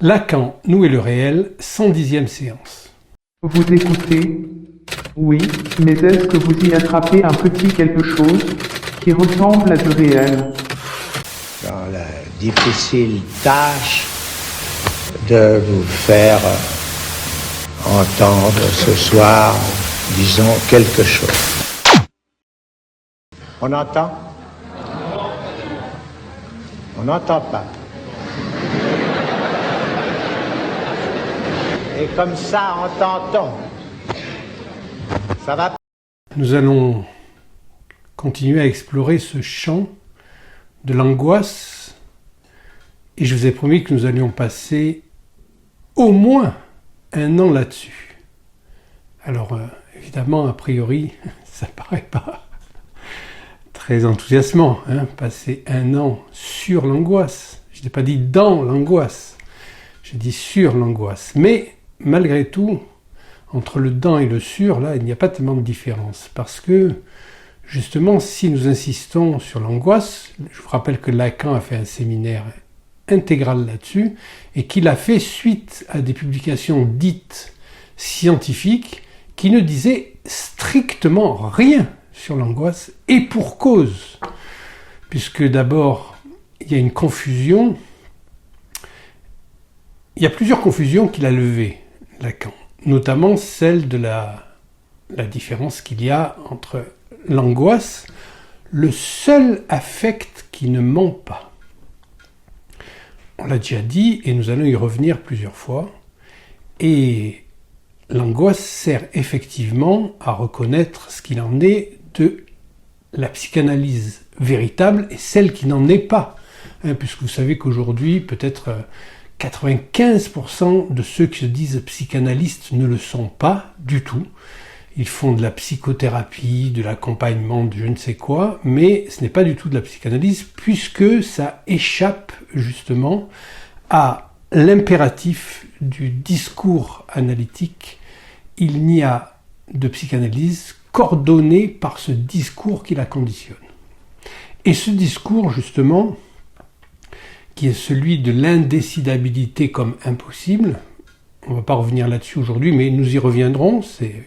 Lacan, nous et le réel, 110e séance. Vous écoutez? Oui, mais est-ce que vous y attrapez un petit quelque chose qui ressemble à du réel? Dans la difficile tâche de vous faire entendre ce soir, disons, quelque chose. On entend? On n'entend pas. Et comme ça, entend-on. Ça va? Nous allons continuer à explorer ce champ de l'angoisse et je vous ai promis que nous allions passer au moins 1 an là-dessus. Alors évidemment, a priori, ça paraît pas très enthousiasmant, passer 1 an sur l'angoisse. Je n'ai pas dit dans l'angoisse, j'ai dit sur l'angoisse. Mais malgré tout, entre le dans et le sur, là, il n'y a pas tellement de différence. Parce que, justement, si nous insistons sur l'angoisse, je vous rappelle que Lacan a fait un séminaire intégral là-dessus, et qu'il a fait suite à des publications dites scientifiques qui ne disaient strictement rien sur l'angoisse, et pour cause. Puisque d'abord, il y a une confusion, il y a plusieurs confusions qu'il a levées, Lacan. Notamment celle de la différence qu'il y a entre l'angoisse, le seul affect qui ne ment pas. On l'a déjà dit et nous allons y revenir plusieurs fois. Et l'angoisse sert effectivement à reconnaître ce qu'il en est de la psychanalyse véritable et celle qui n'en est pas. Puisque vous savez qu'aujourd'hui, peut-être 95% de ceux qui se disent psychanalystes ne le sont pas du tout. Ils font de la psychothérapie, de l'accompagnement, de je ne sais quoi, mais ce n'est pas du tout de la psychanalyse puisque ça échappe justement à l'impératif du discours analytique. Il n'y a de psychanalyse qu'ordonnée par ce discours qui la conditionne. Et ce discours, justement, qui est celui de l'indécidabilité comme impossible. On ne va pas revenir là-dessus aujourd'hui, mais nous y reviendrons. C'est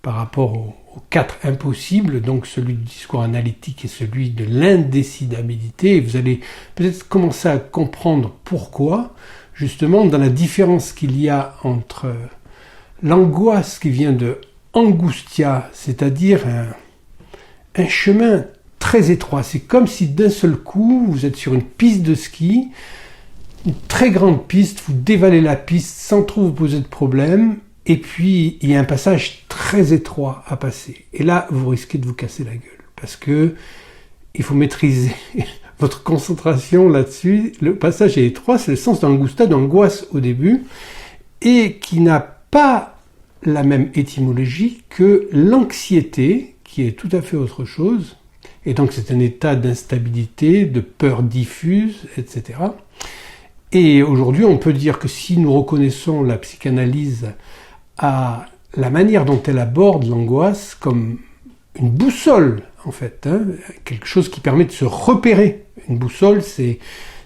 par rapport aux 4 impossibles, donc celui du discours analytique et celui de l'indécidabilité. Et vous allez peut-être commencer à comprendre pourquoi, justement, dans la différence qu'il y a entre l'angoisse qui vient de angustia, c'est-à-dire un chemin très étroit. C'est comme si d'un seul coup, vous êtes sur une piste de ski, une très grande piste, vous dévalez la piste sans trop vous poser de problème, et puis il y a un passage très étroit à passer. Et là, vous risquez de vous casser la gueule, parce que il faut maîtriser votre concentration là-dessus. Le passage est étroit, c'est le sens d'angustia, d'angoisse au début, et qui n'a pas la même étymologie que l'anxiété, qui est tout à fait autre chose. Et donc c'est un état d'instabilité, de peur diffuse, etc. Et aujourd'hui, on peut dire que si nous reconnaissons la psychanalyse à la manière dont elle aborde l'angoisse comme une boussole, en fait, quelque chose qui permet de se repérer. Une boussole, c'est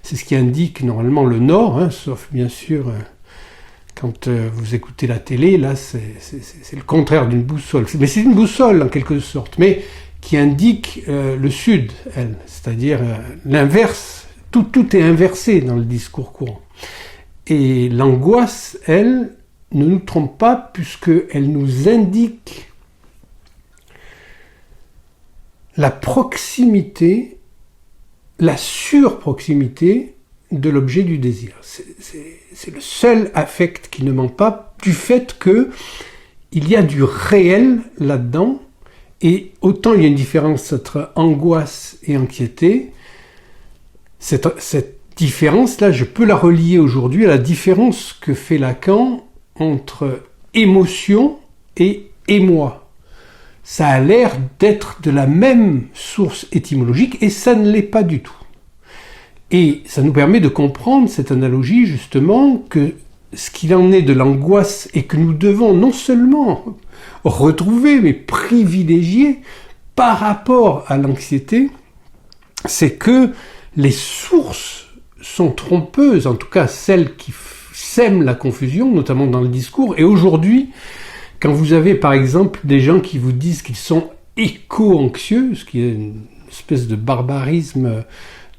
ce qui indique normalement le nord, sauf bien sûr quand vous écoutez la télé, là c'est le contraire d'une boussole. Mais c'est une boussole en quelque sorte, mais qui indique le sud, elle, c'est-à-dire l'inverse. Tout est inversé dans le discours courant. Et l'angoisse, elle, ne nous trompe pas puisqu'elle nous indique la proximité, la surproximité de l'objet du désir. C'est le seul affect qui ne ment pas du fait qu'il y a du réel là-dedans. Et autant il y a une différence entre angoisse et anxiété, cette différence-là, je peux la relier aujourd'hui à la différence que fait Lacan entre émotion et émoi. Ça a l'air d'être de la même source étymologique et ça ne l'est pas du tout. Et ça nous permet de comprendre cette analogie justement que ce qu'il en est de l'angoisse et que nous devons non seulement retrouver mais privilégier par rapport à l'anxiété, c'est que les sources sont trompeuses, en tout cas celles qui sème la confusion, notamment dans le discours. Et aujourd'hui, quand vous avez par exemple des gens qui vous disent qu'ils sont éco-anxieux, ce qui est une espèce de barbarisme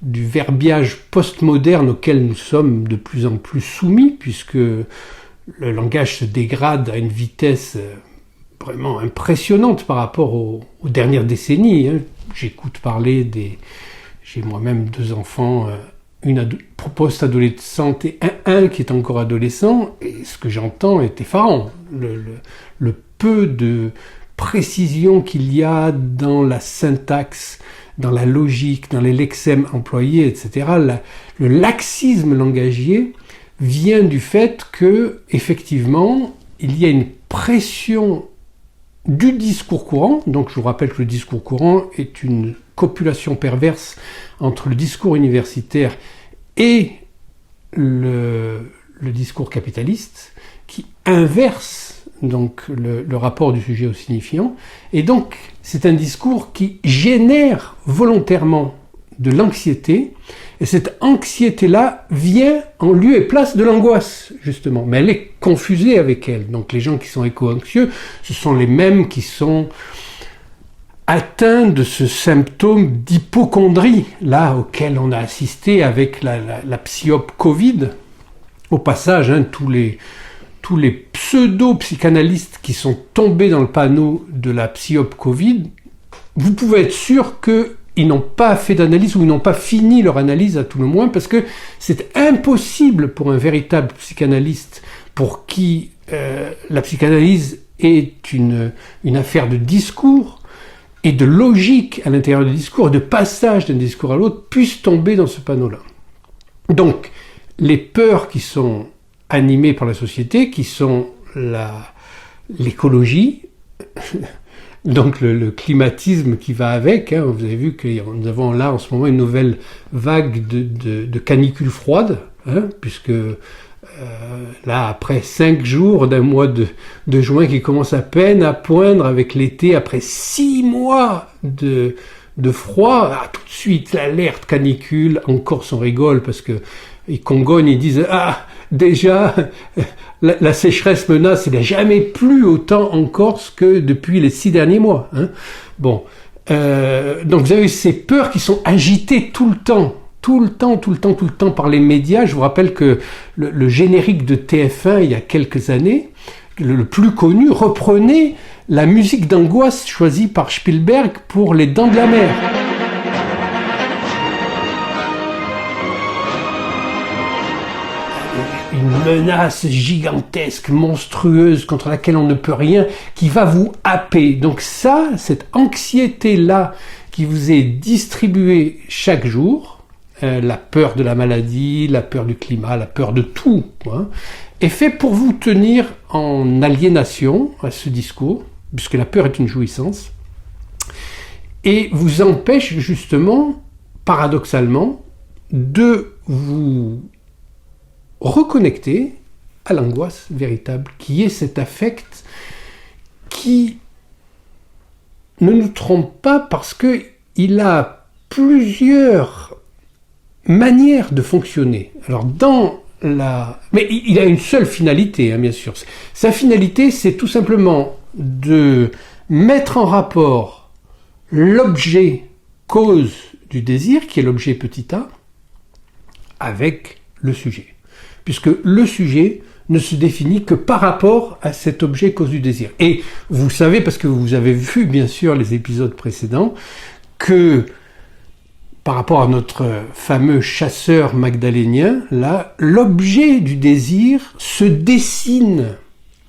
du verbiage postmoderne auquel nous sommes de plus en plus soumis, puisque le langage se dégrade à une vitesse vraiment impressionnante par rapport aux dernières décennies. J'écoute parler J'ai moi-même 2 enfants, une post-adolescente et un qui est encore adolescent, et ce que j'entends est effarant. Le peu de précision qu'il y a dans la syntaxe, dans la logique, dans les lexèmes employés, etc. Le laxisme langagier vient du fait que, effectivement, il y a une pression du discours courant. Donc je vous rappelle que le discours courant est une copulation perverse entre le discours universitaire et le discours capitaliste, qui inverse donc le rapport du sujet au signifiant. Et donc c'est un discours qui génère volontairement de l'anxiété, et cette anxiété-là vient en lieu et place de l'angoisse, justement. Mais elle est confusée avec elle. Donc les gens qui sont éco-anxieux, ce sont les mêmes qui sont atteints de ce symptôme d'hypocondrie, là, auquel on a assisté avec la psyop Covid. Au passage, tous les pseudo-psychanalystes qui sont tombés dans le panneau de la psyop Covid, vous pouvez être sûr qu'ils n'ont pas fait d'analyse, ou ils n'ont pas fini leur analyse à tout le moins, parce que c'est impossible pour un véritable psychanalyste pour qui la psychanalyse est une affaire de discours et de logique à l'intérieur du discours, et de passage d'un discours à l'autre, puisse tomber dans ce panneau-là. Donc, les peurs qui sont animées par la société, qui sont l'écologie, donc le climatisme qui va avec, vous avez vu que nous avons là en ce moment une nouvelle vague de canicules froides, puisque là, après 5 jours d'un mois de juin qui commence à peine à poindre avec l'été, après 6 mois de froid, tout de suite l'alerte canicule. En Corse on rigole parce que ils congognent, ils disent déjà la sécheresse menace, il n'a jamais plu autant en Corse que depuis les 6 derniers mois. Donc vous avez ces peurs qui sont agitées tout le temps par les médias. Je vous rappelle que le générique de TF1 il y a quelques années, le plus connu, reprenait la musique d'angoisse choisie par Spielberg pour Les Dents de la Mer. Une menace gigantesque, monstrueuse, contre laquelle on ne peut rien, qui va vous happer. Donc ça, cette anxiété-là qui vous est distribuée chaque jour, la peur de la maladie, la peur du climat, la peur de tout, est fait pour vous tenir en aliénation à ce discours, puisque la peur est une jouissance, et vous empêche justement, paradoxalement, de vous reconnecter à l'angoisse véritable, qui est cet affect qui ne nous trompe pas, parce qu'il a plusieurs manières de fonctionner. Alors mais il a une seule finalité, bien sûr. Sa finalité, c'est tout simplement de mettre en rapport l'objet cause du désir, qui est l'objet petit a, avec le sujet. Puisque le sujet ne se définit que par rapport à cet objet cause du désir. Et vous savez, parce que vous avez vu bien sûr les épisodes précédents, que par rapport à notre fameux chasseur magdalénien, là, l'objet du désir se dessine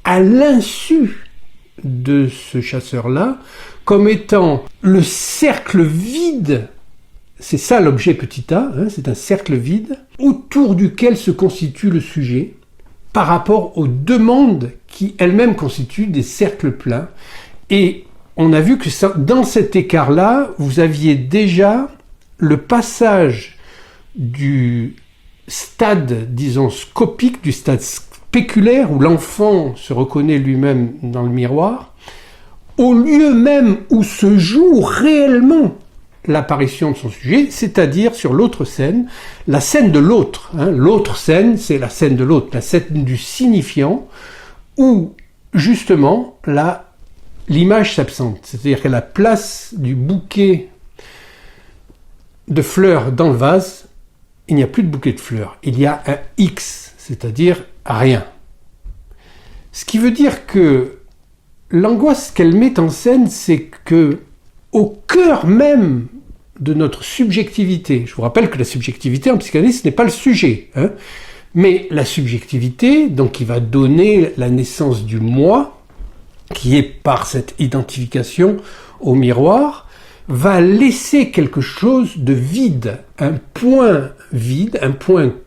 à l'insu de ce chasseur-là comme étant le cercle vide. C'est ça l'objet petit a, c'est un cercle vide autour duquel se constitue le sujet par rapport aux demandes qui elles-mêmes constituent des cercles pleins. Et on a vu que dans cet écart-là, vous aviez déjà le passage du stade, disons, scopique, du stade spéculaire, où l'enfant se reconnaît lui-même dans le miroir, au lieu même où se joue réellement l'apparition de son sujet, c'est-à-dire sur l'autre scène, la scène de l'autre. L'autre scène, c'est la scène de l'autre, la scène du signifiant, où justement l'image s'absente. C'est-à-dire qu'à la place du bouquet de fleurs dans le vase, il n'y a plus de bouquet de fleurs. Il y a un X, c'est-à-dire rien. Ce qui veut dire que l'angoisse qu'elle met en scène, c'est que au cœur même de notre subjectivité, je vous rappelle que la subjectivité en psychanalyse, ce n'est pas le sujet, mais la subjectivité, donc qui va donner la naissance du moi, qui est par cette identification au miroir, va laisser quelque chose de vide, un point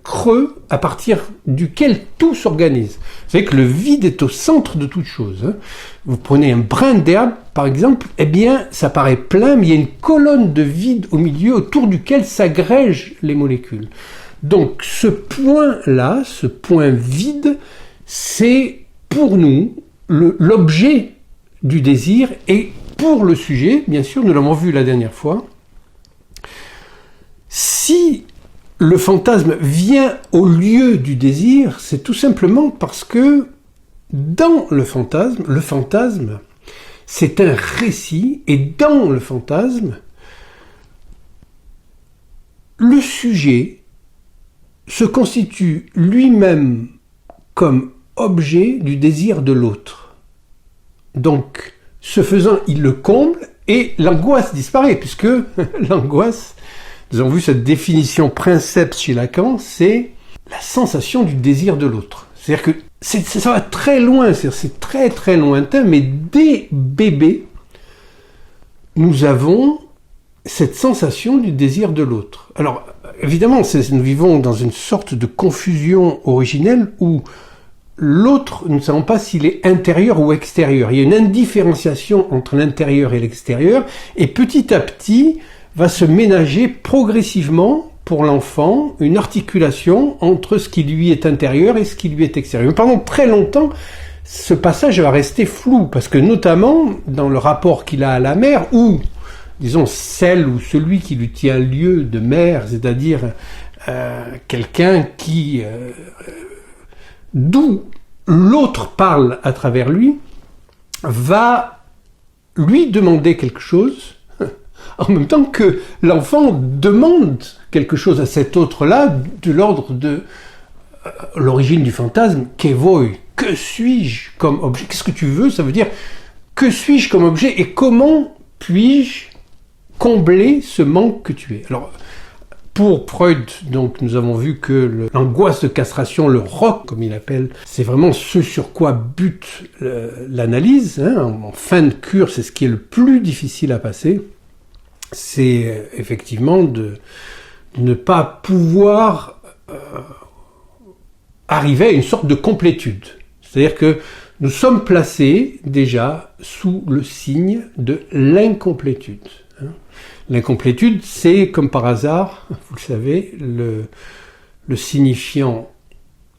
creux, à partir duquel tout s'organise. Vous savez que le vide est au centre de toute chose. Vous prenez un brin d'herbe, par exemple, eh bien, ça paraît plein, mais il y a une colonne de vide au milieu autour duquel s'agrègent les molécules. Donc, ce point-là, ce point vide, c'est pour nous l'objet du désir, et pour le sujet, bien sûr, nous l'avons vu la dernière fois, si le fantasme vient au lieu du désir, c'est tout simplement parce que dans le fantasme, c'est un récit, et dans le fantasme, le sujet se constitue lui-même comme objet du désir de l'autre. Donc, ce faisant, il le comble et l'angoisse disparaît, puisque l'angoisse, nous avons vu cette définition princeps chez Lacan, c'est la sensation du désir de l'autre. C'est-à-dire que ça va très loin, c'est très très lointain, mais dès bébé, nous avons cette sensation du désir de l'autre. Alors, évidemment, nous vivons dans une sorte de confusion originelle où l'autre, nous ne savons pas s'il est intérieur ou extérieur. Il y a une indifférenciation entre l'intérieur et l'extérieur, et petit à petit va se ménager progressivement pour l'enfant une articulation entre ce qui lui est intérieur et ce qui lui est extérieur. Pendant très longtemps, ce passage va rester flou, parce que notamment dans le rapport qu'il a à la mère, ou disons celle ou celui qui lui tient lieu de mère, c'est-à-dire quelqu'un qui d'où l'autre parle à travers lui, va lui demander quelque chose, en même temps que l'enfant demande quelque chose à cet autre-là, de l'ordre de l'origine du fantasme, qu'evoi, que suis-je comme objet? Qu'est-ce que tu veux? Ça veut dire, que suis-je comme objet et comment puis-je combler ce manque que tu es? Alors, pour Freud, donc, nous avons vu que l'angoisse de castration, le ROC, comme il appelle, c'est vraiment ce sur quoi bute l'analyse. En fin de cure, c'est ce qui est le plus difficile à passer. C'est effectivement de ne pas pouvoir arriver à une sorte de complétude. C'est-à-dire que nous sommes placés déjà sous le signe de l'incomplétude. L'incomplétude, c'est, comme par hasard, vous le savez, le signifiant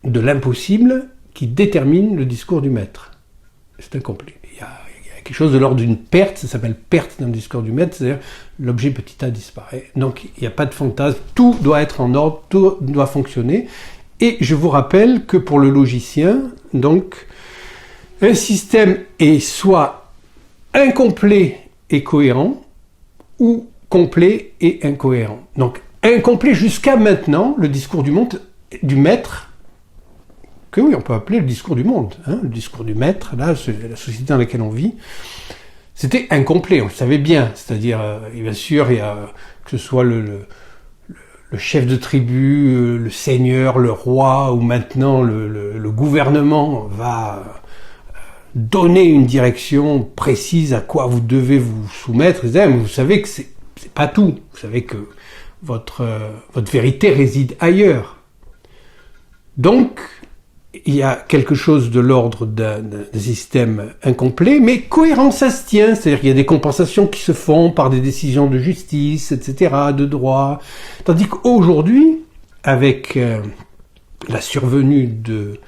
de l'impossible qui détermine le discours du maître. C'est incomplet. Il y a quelque chose de l'ordre d'une perte, ça s'appelle perte dans le discours du maître, c'est-à-dire l'objet petit a disparaît. Donc il n'y a pas de fantasme, tout doit être en ordre, tout doit fonctionner. Et je vous rappelle que pour le logicien, donc, un système est soit incomplet et cohérent, ou complet et incohérent. Donc, incomplet jusqu'à maintenant, le discours du maître, que oui, on peut appeler le discours du monde. Le discours du maître, là, c'est la société dans laquelle on vit, c'était incomplet, on le savait bien. C'est-à-dire, bien sûr, il y a, que ce soit le chef de tribu, le seigneur, le roi, ou maintenant le gouvernement va donner une direction précise à quoi vous devez vous soumettre, mais vous savez que c'est pas tout. Vous savez que votre vérité réside ailleurs. Donc, il y a quelque chose de l'ordre d'un système incomplet, mais cohérent, ça se tient. C'est-à-dire qu'il y a des compensations qui se font par des décisions de justice, etc., de droit. Tandis qu'aujourd'hui, avec la survenue de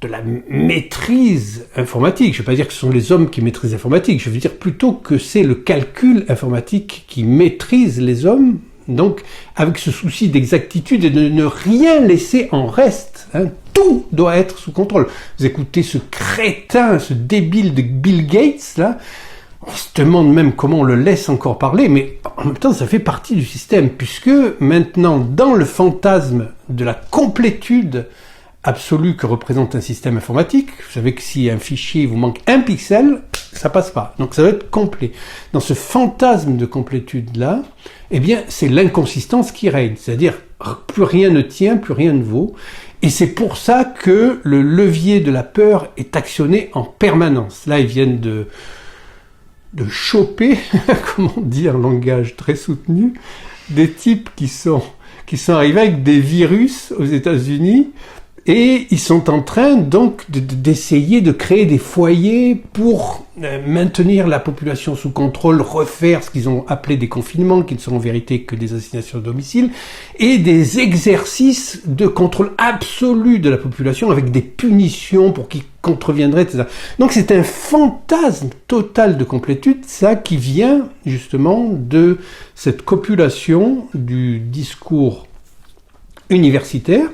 de la maîtrise informatique. Je ne veux pas dire que ce sont les hommes qui maîtrisent l'informatique, je veux dire plutôt que c'est le calcul informatique qui maîtrise les hommes, donc avec ce souci d'exactitude et de ne rien laisser en reste. Tout doit être sous contrôle. Vous écoutez ce crétin, ce débile de Bill Gates, là, on se demande même comment on le laisse encore parler, mais en même temps, ça fait partie du système, puisque maintenant, dans le fantasme de la complétude absolue que représente un système informatique, vous savez que si un fichier vous manque un pixel, ça passe pas. Donc ça doit être complet. Dans ce fantasme de complétude-là, eh bien, c'est l'inconsistance qui règne. C'est-à-dire, plus rien ne tient, plus rien ne vaut. Et c'est pour ça que le levier de la peur est actionné en permanence. Là, ils viennent de choper, comment dire, langage très soutenu, des types qui sont arrivés avec des virus aux États-Unis, et ils sont en train donc d'essayer de créer des foyers pour maintenir la population sous contrôle, refaire ce qu'ils ont appelé des confinements, qui ne sont en vérité que des assignations à domicile, et des exercices de contrôle absolu de la population avec des punitions pour qui contreviendraient, etc. Donc c'est un fantasme total de complétude, ça, qui vient justement de cette copulation du discours universitaire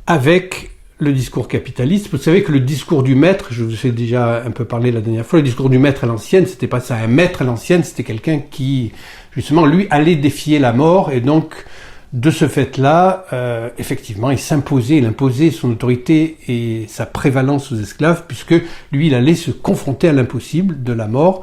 avec le discours capitaliste. Vous savez que le discours du maître, je vous ai déjà un peu parlé la dernière fois, le discours du maître à l'ancienne, c'était pas ça. Un maître à l'ancienne, c'était quelqu'un qui, justement, lui, allait défier la mort, et donc, de ce fait-là, effectivement, il imposait son autorité et sa prévalence aux esclaves, puisque lui, il allait se confronter à l'impossible de la mort.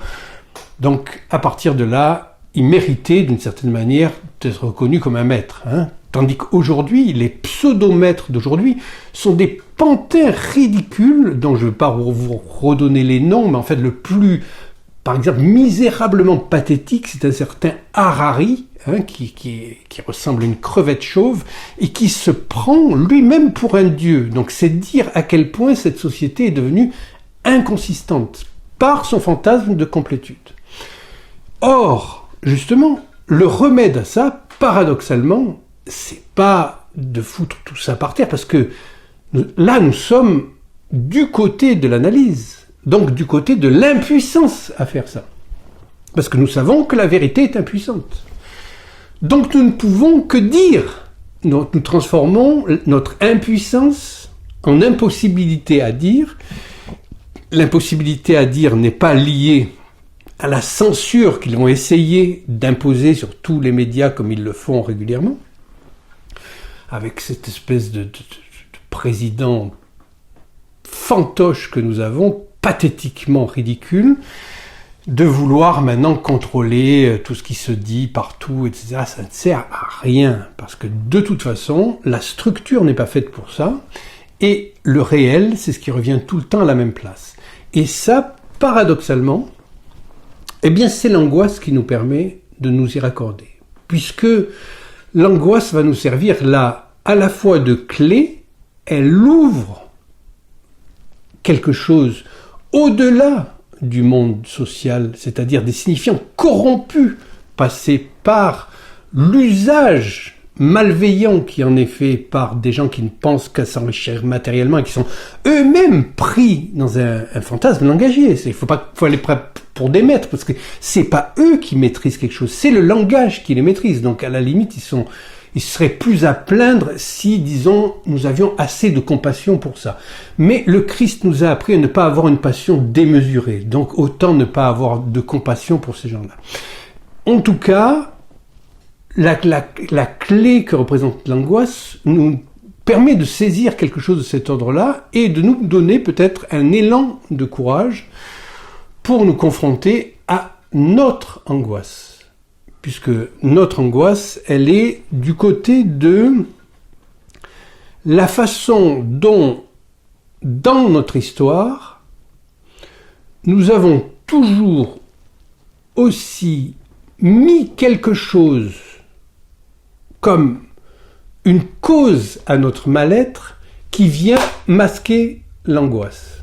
Donc, à partir de là, il méritait, d'une certaine manière, d'être reconnu comme un maître, Tandis qu'aujourd'hui, les pseudo-maîtres d'aujourd'hui sont des pantins ridicules, dont je ne vais pas vous redonner les noms, mais en fait le plus, par exemple, misérablement pathétique, c'est un certain Harari, qui ressemble à une crevette chauve, et qui se prend lui-même pour un dieu. Donc c'est dire à quel point cette société est devenue inconsistante par son fantasme de complétude. Or, justement, le remède à ça, paradoxalement, c'est pas de foutre tout ça par terre, parce que là, nous sommes du côté de l'analyse, donc du côté de l'impuissance à faire ça. Parce que nous savons que la vérité est impuissante. Donc nous ne pouvons que dire. Nous transformons notre impuissance en impossibilité à dire. L'impossibilité à dire n'est pas liée à la censure qu'ils vont essayer d'imposer sur tous les médias comme ils le font régulièrement, avec cette espèce de président fantoche que nous avons, pathétiquement ridicule, de vouloir maintenant contrôler tout ce qui se dit partout, etc. Ça ne sert à rien, parce que de toute façon, la structure n'est pas faite pour ça, et le réel, c'est ce qui revient tout le temps à la même place. Et ça, paradoxalement, eh bien, c'est l'angoisse qui nous permet de nous y raccorder, puisque l'angoisse va nous servir là, à la fois de clé, elle ouvre quelque chose au-delà du monde social, c'est-à-dire des signifiants corrompus, passés par l'usage malveillant qui en est fait par des gens qui ne pensent qu'à s'enrichir matériellement et qui sont eux-mêmes pris dans un fantasme langagier. Il faut aller pour des maîtres, parce que c'est pas eux qui maîtrisent quelque chose, c'est le langage qui les maîtrise. Donc à la limite, ils seraient plus à plaindre si, disons, nous avions assez de compassion pour ça. Mais le Christ nous a appris à ne pas avoir une passion démesurée, donc autant ne pas avoir de compassion pour ces gens-là. En tout cas, la clé que représente l'angoisse nous permet de saisir quelque chose de cet ordre-là et de nous donner peut-être un élan de courage pour nous confronter à notre angoisse. Puisque notre angoisse, elle est du côté de la façon dont, dans notre histoire, nous avons toujours aussi mis quelque chose comme une cause à notre mal-être qui vient masquer l'angoisse.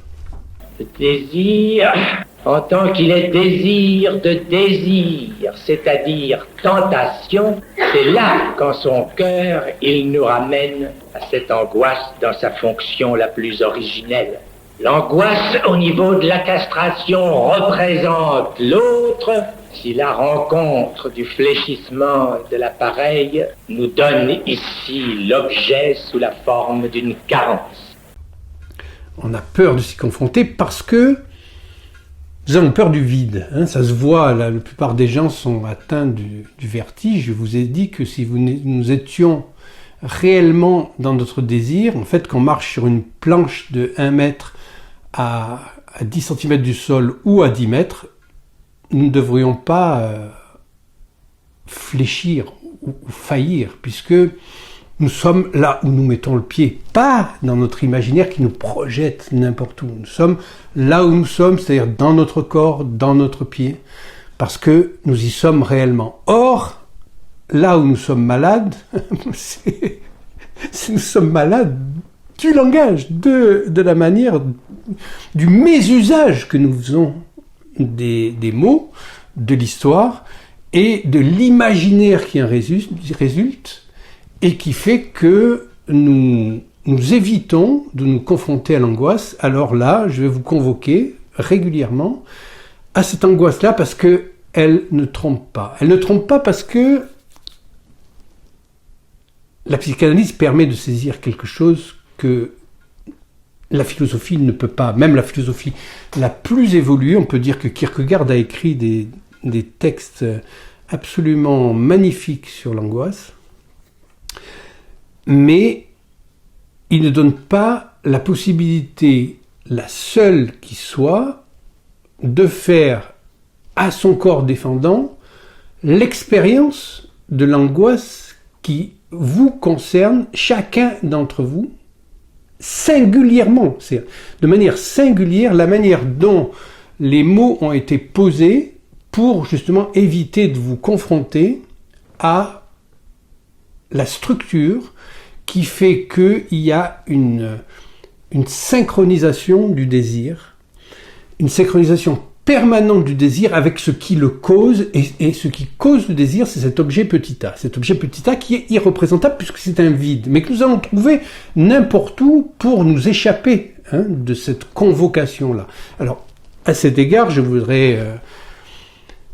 Le désir En tant qu'il est désir de désir, c'est-à-dire tentation, c'est là qu'en son cœur, il nous ramène à cette angoisse dans sa fonction la plus originelle. L'angoisse au niveau de la castration représente l'autre si la rencontre du fléchissement de l'appareil nous donne ici l'objet sous la forme d'une carence. On a peur de s'y confronter parce que nous avons peur du vide. Ça se voit, la plupart des gens sont atteints du vertige. Je vous ai dit que si nous étions réellement dans notre désir, en fait, qu'on marche sur une planche de 1 mètre à 10 cm du sol ou à 10 mètres, nous ne devrions pas fléchir ou faillir, puisque nous sommes là où nous mettons le pied, pas dans notre imaginaire qui nous projette n'importe où. Nous sommes là où nous sommes, c'est-à-dire dans notre corps, dans notre pied, parce que nous y sommes réellement. Or, là où nous sommes malades, nous sommes malades du langage, de la manière, du mésusage que nous faisons des mots, de l'histoire et de l'imaginaire qui en résulte et qui fait que nous évitons de nous confronter à l'angoisse. Alors là, je vais vous convoquer régulièrement à cette angoisse-là parce qu'elle ne trompe pas. Elle ne trompe pas parce que la psychanalyse permet de saisir quelque chose que la philosophie ne peut pas. Même la philosophie la plus évoluée, on peut dire que Kierkegaard a écrit des textes absolument magnifiques sur l'angoisse, mais il ne donne pas la possibilité, la seule qui soit, de faire à son corps défendant l'expérience de l'angoisse qui vous concerne, chacun d'entre vous, singulièrement, c'est de manière singulière, la manière dont les mots ont été posés pour justement éviter de vous confronter à la structure qui fait qu'il y a une synchronisation du désir, une synchronisation permanente du désir avec ce qui le cause, et ce qui cause le désir, c'est cet objet petit a. Cet objet petit a qui est irreprésentable puisque c'est un vide, mais que nous allons trouver n'importe où pour nous échapper de cette convocation-là. Alors, à cet égard, je voudrais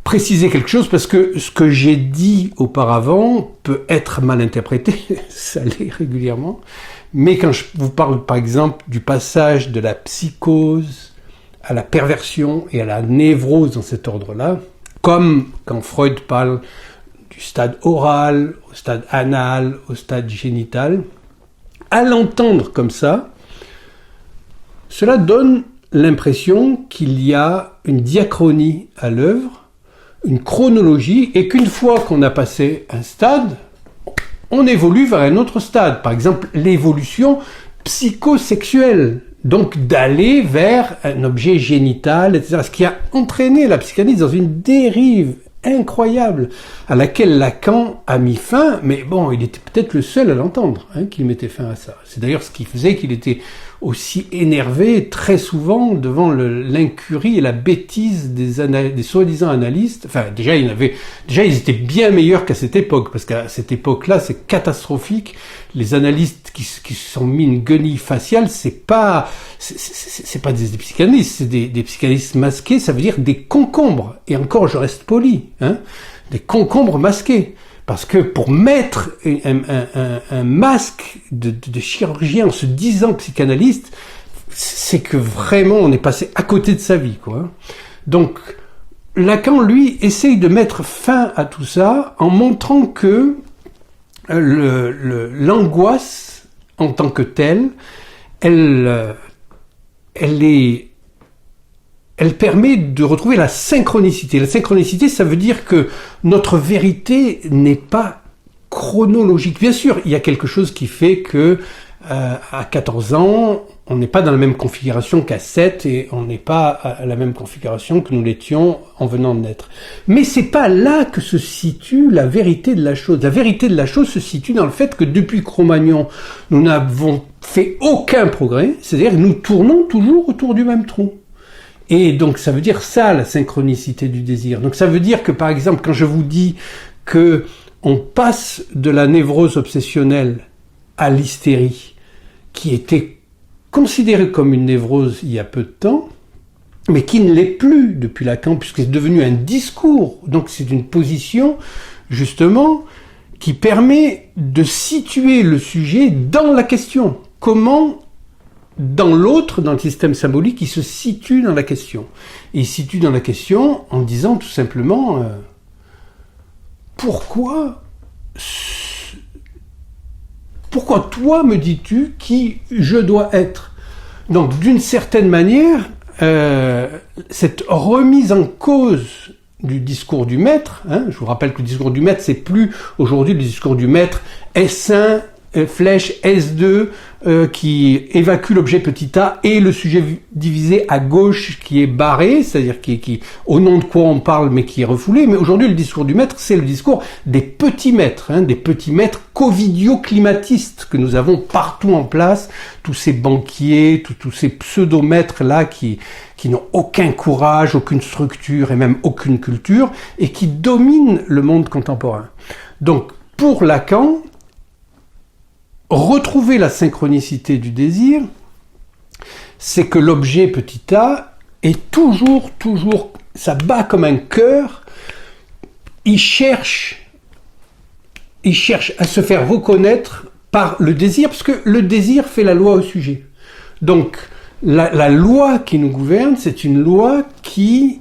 préciser quelque chose parce que ce que j'ai dit auparavant peut être mal interprété, ça l'est régulièrement, mais quand je vous parle par exemple du passage de la psychose à la perversion et à la névrose dans cet ordre-là, comme quand Freud parle du stade oral, au stade anal, au stade génital, à l'entendre comme ça, cela donne l'impression qu'il y a une diachronie à l'œuvre, une chronologie, et qu'une fois qu'on a passé un stade, on évolue vers un autre stade. Par exemple, l'évolution psychosexuelle, donc d'aller vers un objet génital, etc. Ce qui a entraîné la psychanalyse dans une dérive incroyable à laquelle Lacan a mis fin, mais bon, il était peut-être le seul à l'entendre, qu'il mettait fin à ça. C'est d'ailleurs ce qui faisait qu'il était aussi énervé très souvent devant l'incurie et la bêtise des soi-disant analystes. Enfin, déjà ils étaient bien meilleurs qu'à cette époque, parce qu'à cette époque-là, c'est catastrophique. Les analystes qui se sont mis une guenille faciale, c'est pas des psychanalystes, c'est des psychanalystes masqués, ça veut dire des concombres. Et encore, je reste poli, des concombres masqués. Parce que pour mettre un masque de chirurgien en se disant psychanalyste, c'est que vraiment on est passé à côté de sa vie, quoi. Donc, Lacan, lui, essaye de mettre fin à tout ça en montrant que l'angoisse en tant que telle, elle permet de retrouver la synchronicité. La synchronicité, ça veut dire que notre vérité n'est pas chronologique. Bien sûr, il y a quelque chose qui fait que à 14 ans, on n'est pas dans la même configuration qu'à 7 et on n'est pas à la même configuration que nous l'étions en venant de naître. Mais c'est pas là que se situe la vérité de la chose. La vérité de la chose se situe dans le fait que depuis Cro-Magnon, nous n'avons fait aucun progrès, c'est-à-dire que nous tournons toujours autour du même trou. Et donc ça veut dire ça, la synchronicité du désir. Donc ça veut dire que par exemple quand je vous dis que on passe de la névrose obsessionnelle à l'hystérie, qui était considérée comme une névrose il y a peu de temps, mais qui ne l'est plus depuis Lacan, puisque c'est devenu un discours. Donc c'est une position, justement, qui permet de situer le sujet dans la question. Comment, dans l'autre, dans le système symbolique, il se situe dans la question. Et il se situe dans la question en disant tout simplement pourquoi toi me dis-tu qui je dois être? Donc d'une certaine manière, cette remise en cause du discours du maître, je vous rappelle que le discours du maître, c'est plus aujourd'hui le discours du maître S1, flèche S2, qui évacue l'objet petit a et le sujet divisé à gauche qui est barré, c'est-à-dire qui au nom de quoi on parle mais qui est refoulé. Mais aujourd'hui, le discours du maître, c'est le discours des petits maîtres, des petits maîtres covidio-climatistes que nous avons partout en place, tous ces banquiers, tous ces pseudo-maîtres-là qui n'ont aucun courage, aucune structure et même aucune culture, et qui dominent le monde contemporain. Donc, pour Lacan, retrouver la synchronicité du désir, c'est que l'objet petit a est toujours, ça bat comme un cœur, il cherche à se faire reconnaître par le désir, parce que le désir fait la loi au sujet. Donc, la loi qui nous gouverne, c'est une loi qui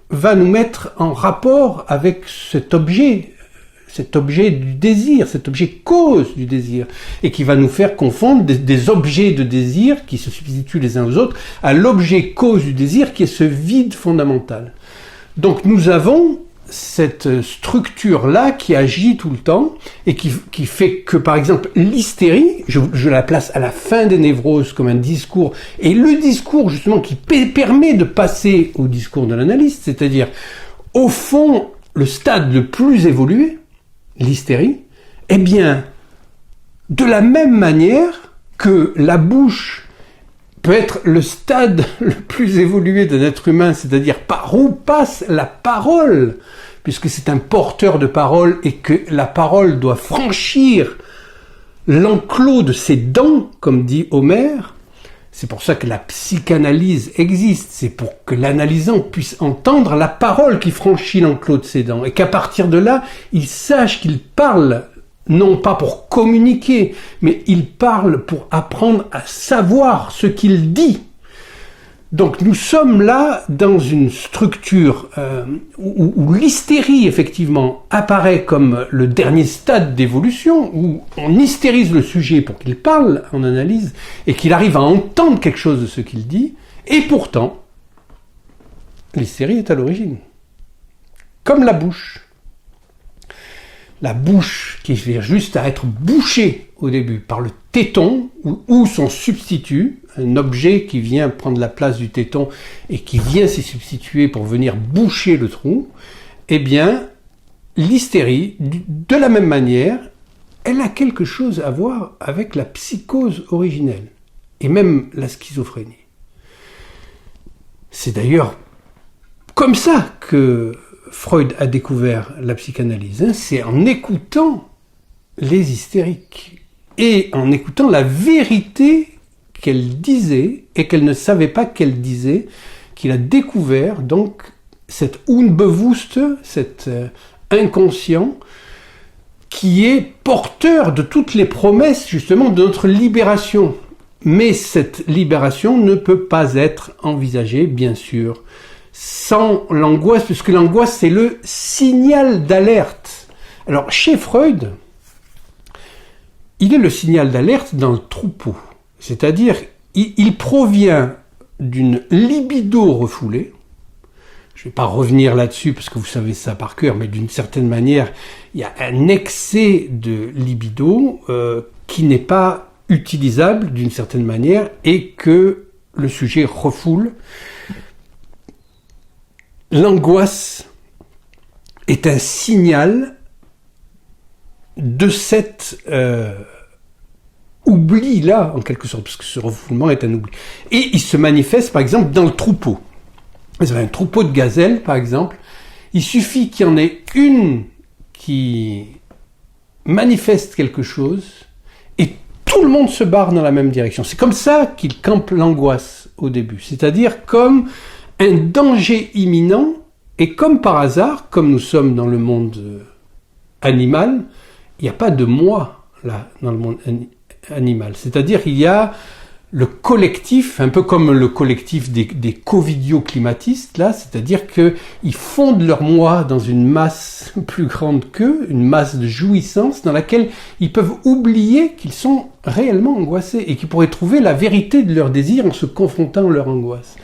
va nous mettre en rapport avec cet objet du désir, cet objet cause du désir, et qui va nous faire confondre des objets de désir qui se substituent les uns aux autres à l'objet cause du désir qui est ce vide fondamental. Donc nous avons cette structure-là qui agit tout le temps et qui fait que, par exemple, l'hystérie, je la place à la fin des névroses comme un discours, et le discours justement qui permet de passer au discours de l'analyste, c'est-à-dire, au fond, le stade le plus évolué, l'hystérie, eh bien, de la même manière que la bouche peut être le stade le plus évolué d'un être humain, c'est-à-dire par où passe la parole, puisque c'est un porteur de parole et que la parole doit franchir l'enclos de ses dents, comme dit Homère. C'est pour ça que la psychanalyse existe, c'est pour que l'analysant puisse entendre la parole qui franchit l'enclos de ses dents, et qu'à partir de là, il sache qu'il parle, non pas pour communiquer, mais il parle pour apprendre à savoir ce qu'il dit. Donc nous sommes là dans une structure où l'hystérie, effectivement, apparaît comme le dernier stade d'évolution, où on hystérise le sujet pour qu'il parle en analyse et qu'il arrive à entendre quelque chose de ce qu'il dit, et pourtant, l'hystérie est à l'origine. Comme la bouche. La bouche qui vient juste à être bouchée au début par le téton ou son substitut, un objet qui vient prendre la place du téton et qui vient s'y substituer pour venir boucher le trou, eh bien, l'hystérie, de la même manière, elle a quelque chose à voir avec la psychose originelle et même la schizophrénie. C'est d'ailleurs comme ça que Freud a découvert la psychanalyse, c'est en écoutant les hystériques et en écoutant la vérité qu'elle disait et qu'elle ne savait pas qu'elle disait, qu'il a découvert donc cet Unbewusste, cet inconscient qui est porteur de toutes les promesses justement de notre libération. Mais cette libération ne peut pas être envisagée, bien sûr, sans l'angoisse, puisque l'angoisse, c'est le signal d'alerte. Alors, chez Freud, il est le signal d'alerte dans le troupeau. C'est-à-dire, il provient d'une libido refoulée. Je ne vais pas revenir là-dessus, parce que vous savez ça par cœur, mais d'une certaine manière, il y a un excès de libido qui n'est pas utilisable d'une certaine manière, et que le sujet refoule. L'angoisse est un signal de cet oubli-là, en quelque sorte, parce que ce refoulement est un oubli. Et il se manifeste, par exemple, dans le troupeau. Vous avez un troupeau de gazelles, par exemple. Il suffit qu'il y en ait une qui manifeste quelque chose et tout le monde se barre dans la même direction. C'est comme ça qu'il campe l'angoisse au début. C'est-à-dire comme un danger imminent et comme par hasard, comme nous sommes dans le monde animal, il n'y a pas de moi là dans le monde animal. C'est-à-dire il y a le collectif, un peu comme le collectif des covidio-climatistes, là, c'est-à-dire qu'ils fondent leur moi dans une masse plus grande qu'eux, une masse de jouissance dans laquelle ils peuvent oublier qu'ils sont réellement angoissés et qu'ils pourraient trouver la vérité de leur désir en se confrontant à leur angoisse.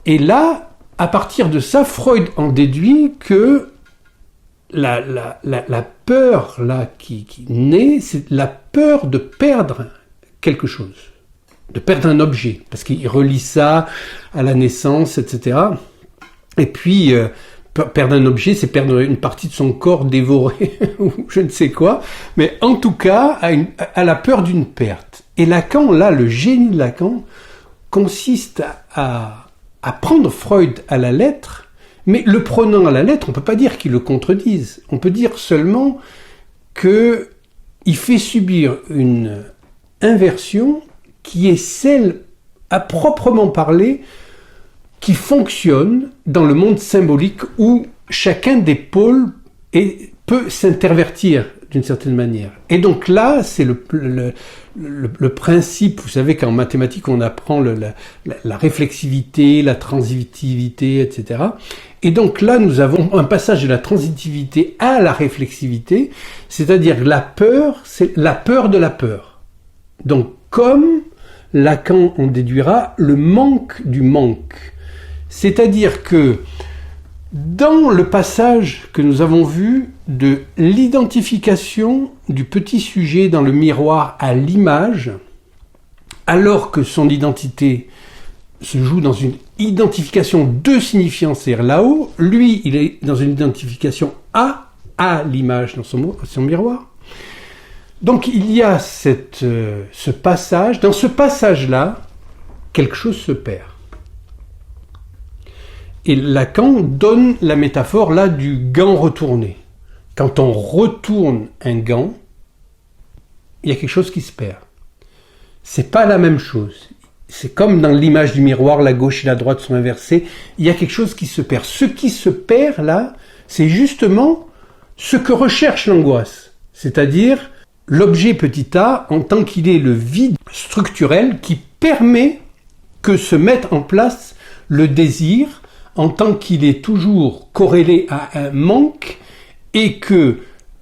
Et là, à partir de ça, Freud en déduit que la peur là qui naît, c'est la peur de perdre quelque chose. De perdre un objet, parce qu'il relie ça à la naissance, etc. Et puis, perdre un objet, c'est perdre une partie de son corps dévoré, ou je ne sais quoi, mais en tout cas, à la peur d'une perte. Et Lacan, là, le génie de Lacan, consiste à prendre Freud à la lettre, mais le prenant à la lettre, on ne peut pas dire qu'il le contredise, on peut dire seulement qu'il fait subir une inversion qui est celle, à proprement parler, qui fonctionne dans le monde symbolique où chacun des pôles peut s'intervertir d'une certaine manière. Et donc là, c'est le principe, vous savez qu'en mathématiques, on apprend la réflexivité, la transitivité, etc. Et donc là, nous avons un passage de la transitivité à la réflexivité, c'est-à-dire la peur, c'est la peur de la peur. Donc, comme Lacan en déduira le manque du manque. C'est-à-dire que dans le passage que nous avons vu de l'identification du petit sujet dans le miroir à l'image, alors que son identité se joue dans une identification de signifiant, c'est-à-dire là-haut, lui, il est dans une identification à l'image dans son miroir. Donc il y a ce passage, dans ce passage-là, quelque chose se perd. Et Lacan donne la métaphore là du gant retourné. Quand on retourne un gant, il y a quelque chose qui se perd. C'est pas la même chose. C'est comme dans l'image du miroir, la gauche et la droite sont inversées, il y a quelque chose qui se perd. Ce qui se perd là, c'est justement ce que recherche l'angoisse, c'est-à-dire l'objet petit a, en tant qu'il est le vide structurel qui permet que se mette en place le désir, en tant qu'il est toujours corrélé à un manque, et que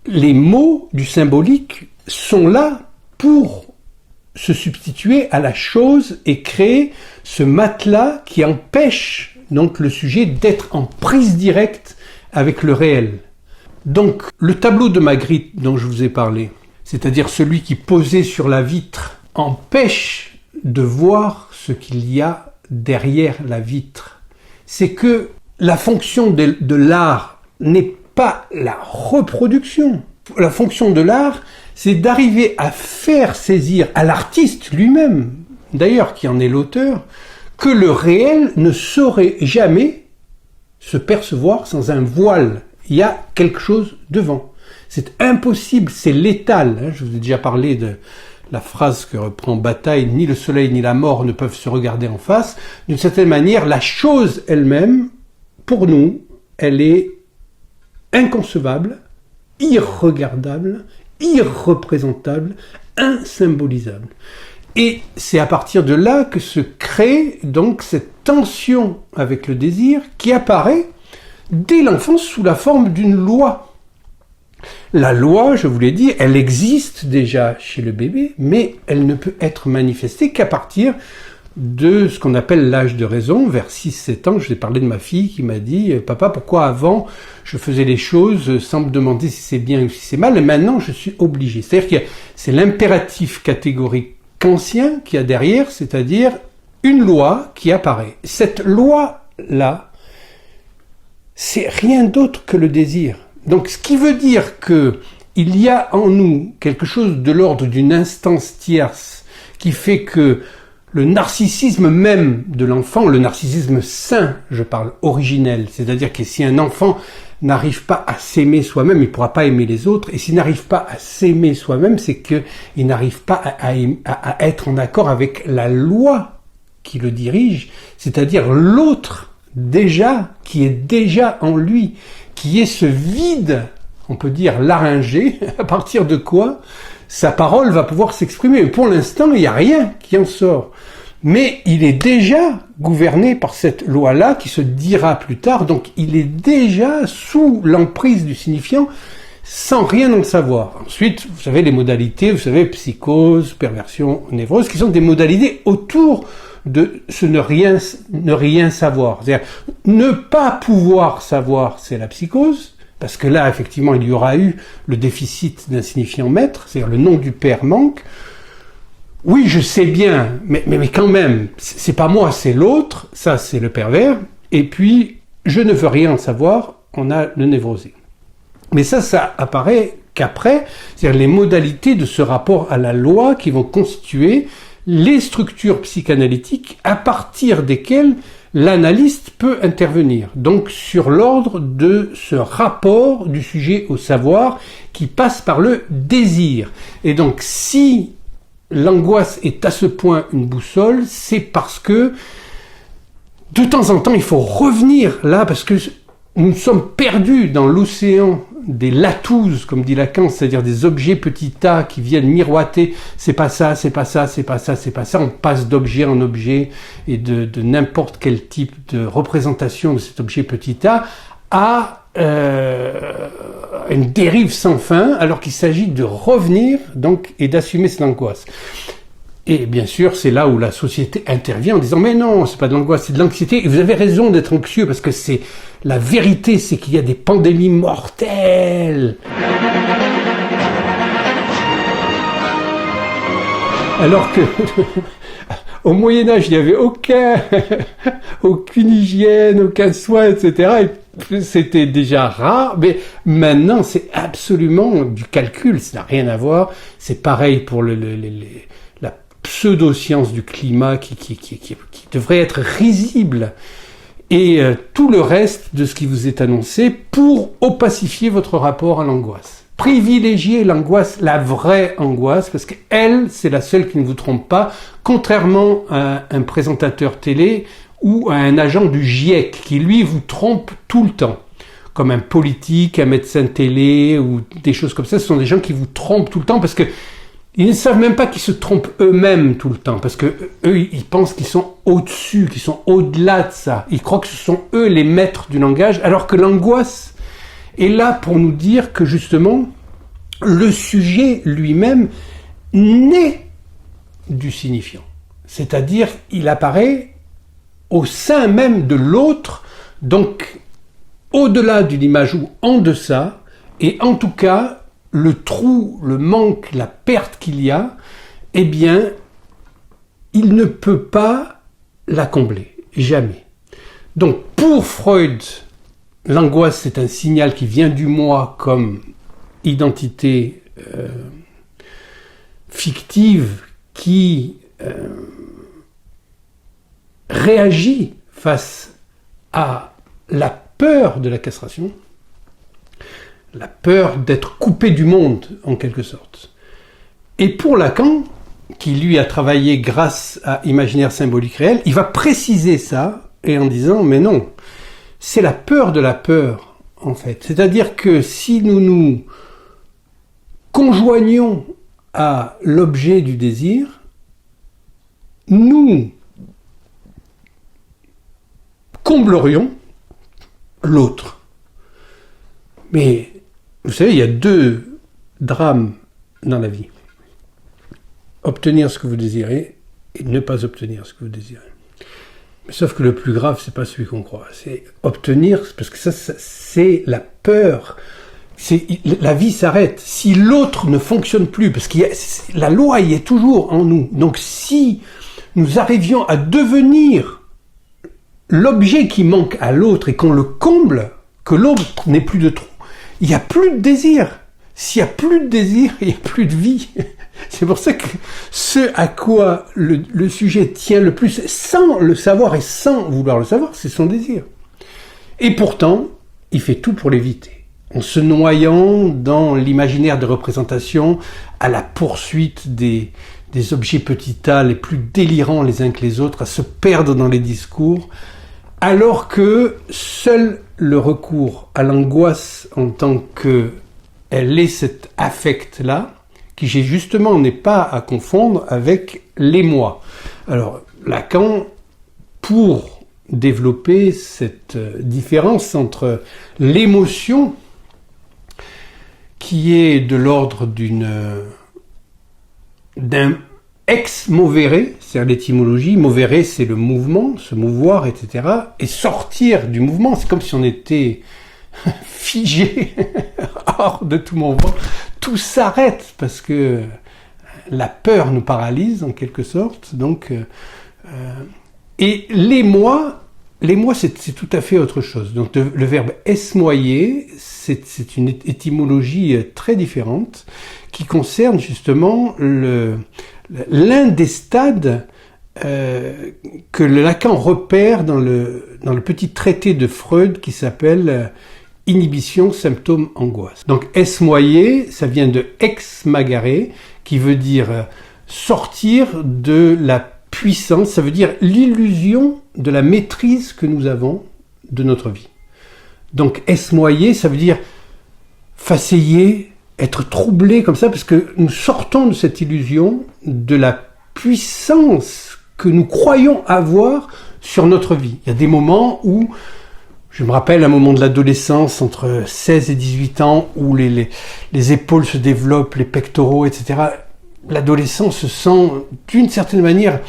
les mots du symbolique sont là pour se substituer à la chose et créer ce matelas qui empêche donc le sujet d'être en prise directe avec le réel. Donc le tableau de Magritte dont je vous ai parlé, c'est-à-dire celui qui posait sur la vitre, empêche de voir ce qu'il y a derrière la vitre. C'est que la fonction de l'art n'est pas la reproduction. La fonction de l'art, c'est d'arriver à faire saisir à l'artiste lui-même, d'ailleurs qui en est l'auteur, que le réel ne saurait jamais se percevoir sans un voile. Il y a quelque chose devant. C'est impossible, c'est létal. Je vous ai déjà parlé de la phrase que reprend Bataille, ni le soleil ni la mort ne peuvent se regarder en face. D'une certaine manière, la chose elle-même, pour nous, elle est inconcevable, irregardable, irreprésentable, insymbolisable. Et c'est à partir de là que se crée donc cette tension avec le désir qui apparaît dès l'enfance sous la forme d'une loi. La loi, je vous l'ai dit, elle existe déjà chez le bébé, mais elle ne peut être manifestée qu'à partir de ce qu'on appelle l'âge de raison, vers 6-7 ans. Je vous ai parlé de ma fille qui m'a dit « Papa, pourquoi avant je faisais les choses sans me demander si c'est bien ou si c'est mal, et maintenant je suis obligé ». C'est-à-dire que c'est l'impératif catégorique kantien qu'il y a derrière, c'est-à-dire une loi qui apparaît. Cette loi-là, c'est rien d'autre que le désir. Donc, ce qui veut dire que il y a en nous quelque chose de l'ordre d'une instance tierce qui fait que le narcissisme même de l'enfant, le narcissisme sain, je parle, originel, c'est-à-dire que si un enfant n'arrive pas à s'aimer soi-même, il ne pourra pas aimer les autres, et s'il n'arrive pas à s'aimer soi-même, c'est qu'il n'arrive pas à être en accord avec la loi qui le dirige, c'est-à-dire l'autre déjà, qui est déjà en lui, qui est ce vide, on peut dire laryngé, à partir de quoi sa parole va pouvoir s'exprimer. Mais pour l'instant, il n'y a rien qui en sort. Mais il est déjà gouverné par cette loi-là qui se dira plus tard, donc il est déjà sous l'emprise du signifiant sans rien en savoir. Ensuite, vous savez les modalités, vous savez psychose, perversion, névrose, qui sont des modalités autour de ce ne rien savoir. C'est-à-dire, ne pas pouvoir savoir, c'est la psychose, parce que là, effectivement, il y aura eu le déficit d'un signifiant maître, c'est-à-dire le nom du père manque. Oui, je sais bien, mais quand même, c'est pas moi, c'est l'autre, ça c'est le pervers, et puis, je ne veux rien savoir, on a le névrosé. Mais ça apparaît qu'après, c'est-à-dire les modalités de ce rapport à la loi qui vont constituer les structures psychanalytiques à partir desquelles l'analyste peut intervenir. Donc sur l'ordre de ce rapport du sujet au savoir qui passe par le désir. Et donc si l'angoisse est à ce point une boussole, c'est parce que de temps en temps il faut revenir là, parce que nous sommes perdus dans l'océan des latouses, comme dit Lacan, c'est-à-dire des objets petits tas qui viennent miroiter, c'est pas ça, c'est pas ça, c'est pas ça, c'est pas ça, on passe d'objet en objet et de n'importe quel type de représentation de cet objet petit tas à une dérive sans fin, alors qu'il s'agit de revenir donc et d'assumer cette angoisse. Et bien sûr, c'est là où la société intervient en disant « Mais non, c'est pas de l'angoisse, c'est de l'anxiété. Et vous avez raison d'être anxieux parce que c'est la vérité, c'est qu'il y a des pandémies mortelles. » Alors que au Moyen-Âge, il n'y avait aucune hygiène, aucun soin, etc. Et c'était déjà rare, mais maintenant, c'est absolument du calcul, ça n'a rien à voir. C'est pareil pour la pseudo-science du climat qui devrait être risible. Et tout le reste de ce qui vous est annoncé pour opacifier votre rapport à l'angoisse. Privilégiez l'angoisse, la vraie angoisse, parce qu'elle, c'est la seule qui ne vous trompe pas, contrairement à un présentateur télé ou à un agent du GIEC qui, lui, vous trompe tout le temps. Comme un politique, un médecin télé ou des choses comme ça, ce sont des gens qui vous trompent tout le temps parce que ils ne savent même pas qu'ils se trompent eux-mêmes tout le temps, parce que eux, ils pensent qu'ils sont au-dessus, qu'ils sont au-delà de ça. Ils croient que ce sont eux les maîtres du langage, alors que l'angoisse est là pour nous dire que justement, le sujet lui-même naît du signifiant. C'est-à-dire, il apparaît au sein même de l'autre, donc au-delà d'une image ou en deçà, et en tout cas, le trou, le manque, la perte qu'il y a, eh bien, il ne peut pas la combler, jamais. Donc, pour Freud, l'angoisse, c'est un signal qui vient du moi comme identité fictive qui réagit face à la peur de la castration, la peur d'être coupé du monde, en quelque sorte. Et pour Lacan, qui lui a travaillé grâce à Imaginaire symbolique réel, il va préciser ça, et en disant, mais non, c'est la peur de la peur, en fait. C'est-à-dire que si nous nous conjoignons à l'objet du désir, nous comblerions l'autre. Mais vous savez, il y a deux drames dans la vie. Obtenir ce que vous désirez et ne pas obtenir ce que vous désirez. Mais sauf que le plus grave, c'est pas celui qu'on croit. C'est obtenir, parce que ça c'est la peur. La vie s'arrête. Si l'autre ne fonctionne plus, parce que la loi y est toujours en nous. Donc si nous arrivions à devenir l'objet qui manque à l'autre et qu'on le comble, que l'autre n'ait plus de trou, il n'y a plus de désir. S'il n'y a plus de désir, il n'y a plus de vie. C'est pour ça que ce à quoi le sujet tient le plus, sans le savoir et sans vouloir le savoir, c'est son désir. Et pourtant, il fait tout pour l'éviter, en se noyant dans l'imaginaire de représentation à la poursuite des objets petit a les plus délirants les uns que les autres, à se perdre dans les discours, alors que seul le recours à l'angoisse en tant qu'elle est cet affect-là, qui justement n'est pas à confondre avec l'émoi. Alors Lacan, pour développer cette différence entre l'émotion, qui est de l'ordre d'un ex movere, c'est-à-dire l'étymologie, movere c'est le mouvement, se mouvoir, etc. Et sortir du mouvement, c'est comme si on était figé hors de tout mouvement. Tout s'arrête parce que la peur nous paralyse en quelque sorte. Donc, et l'émoi, c'est tout à fait autre chose. Donc le verbe esmoyer, c'est une étymologie très différente qui concerne justement l'un des stades que Lacan repère dans le petit traité de Freud qui s'appelle Inhibition, symptômes, angoisse. Donc esmoyer, ça vient de ex magare, qui veut dire sortir de la puissance, ça veut dire l'illusion de la maîtrise que nous avons de notre vie. Donc esmoyer, ça veut dire faceiller, être troublé comme ça, parce que nous sortons de cette illusion de la puissance que nous croyons avoir sur notre vie. Il y a des moments où, je me rappelle un moment de l'adolescence, entre 16 et 18 ans, où les épaules se développent, les pectoraux, etc. L'adolescent se sent, d'une certaine manière,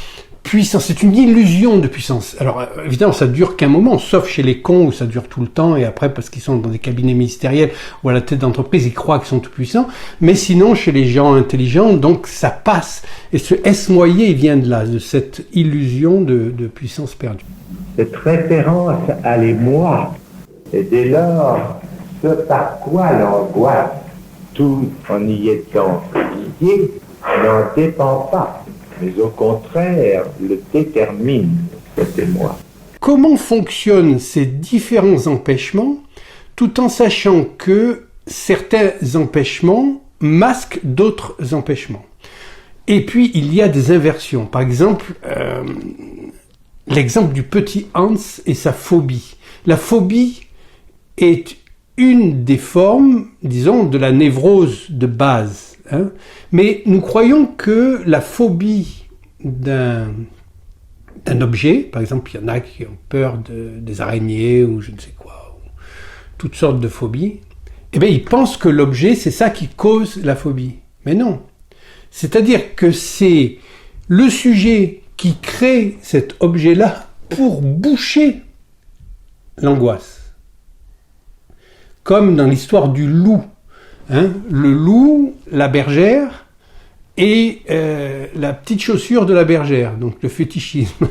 puissant. C'est une illusion de puissance. Alors, évidemment, ça dure qu'un moment, sauf chez les cons où ça dure tout le temps, et après, parce qu'ils sont dans des cabinets ministériels ou à la tête d'entreprise, ils croient qu'ils sont tout puissants. Mais sinon, chez les gens intelligents, donc, ça passe. Et ce esmoyer, il vient de là, de cette illusion de puissance perdue. Cette référence à l'émoi, et dès lors, ce par quoi l'angoisse, tout en y étant lié, n'en dépend pas, mais au contraire le détermine, cet émoi. Comment fonctionnent ces différents empêchements, tout en sachant que certains empêchements masquent d'autres empêchements? Et puis, il y a des inversions. Par exemple, l'exemple du petit Hans et sa phobie. La phobie est une des formes, disons, de la névrose de base. Hein. Mais nous croyons que la phobie d'un objet, par exemple, il y en a qui ont peur des araignées ou je ne sais quoi, ou toutes sortes de phobies, eh bien, ils pensent que l'objet, c'est ça qui cause la phobie. Mais non. C'est-à-dire que c'est le sujet qui crée cet objet-là pour boucher l'angoisse. Comme dans l'histoire du loup. Hein, le loup, la bergère et la petite chaussure de la bergère, donc le fétichisme.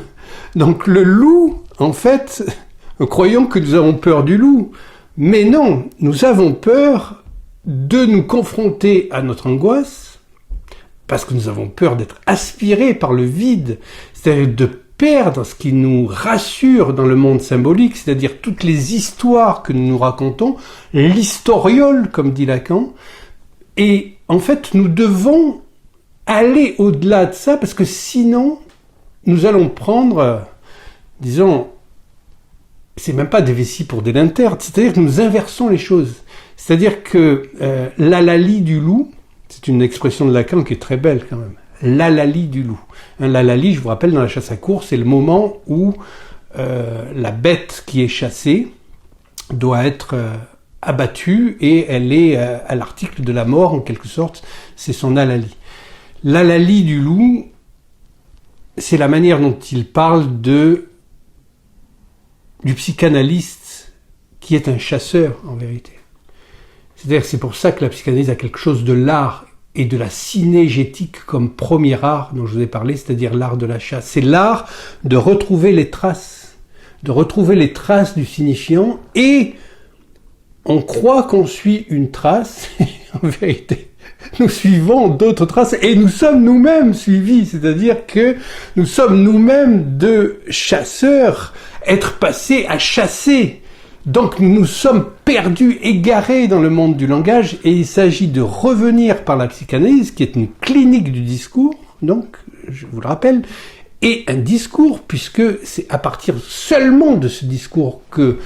Donc le loup, en fait, nous croyons que nous avons peur du loup, mais non, nous avons peur de nous confronter à notre angoisse, parce que nous avons peur d'être aspirés par le vide, c'est-à-dire de perdre ce qui nous rassure dans le monde symbolique, c'est-à-dire toutes les histoires que nous nous racontons, l'historiole, comme dit Lacan, et en fait, nous devons aller au-delà de ça, parce que sinon, nous allons prendre, disons, c'est même pas des vessies pour des lanternes, c'est-à-dire que nous inversons les choses. C'est-à-dire que l'alali du loup, c'est une expression de Lacan qui est très belle quand même, l'alali du loup. L'alali, je vous rappelle, dans la chasse à courre, c'est le moment où la bête qui est chassée doit être abattue et elle est à l'article de la mort, en quelque sorte, c'est son alali. L'alali du loup, c'est la manière dont il parle du psychanalyste qui est un chasseur, en vérité. C'est-à-dire que c'est pour ça que la psychanalyse a quelque chose de l'art et de la cinégétique comme premier art dont je vous ai parlé, c'est-à-dire l'art de la chasse. C'est l'art de retrouver les traces du signifiant, et on croit qu'on suit une trace, en vérité, nous suivons d'autres traces et nous sommes nous-mêmes suivis, c'est-à-dire que nous sommes nous-mêmes de chasseurs, être passés à chasser. Donc nous nous sommes perdus, égarés dans le monde du langage et il s'agit de revenir par la psychanalyse qui est une clinique du discours, donc je vous le rappelle, et un discours puisque c'est à partir seulement de ce discours que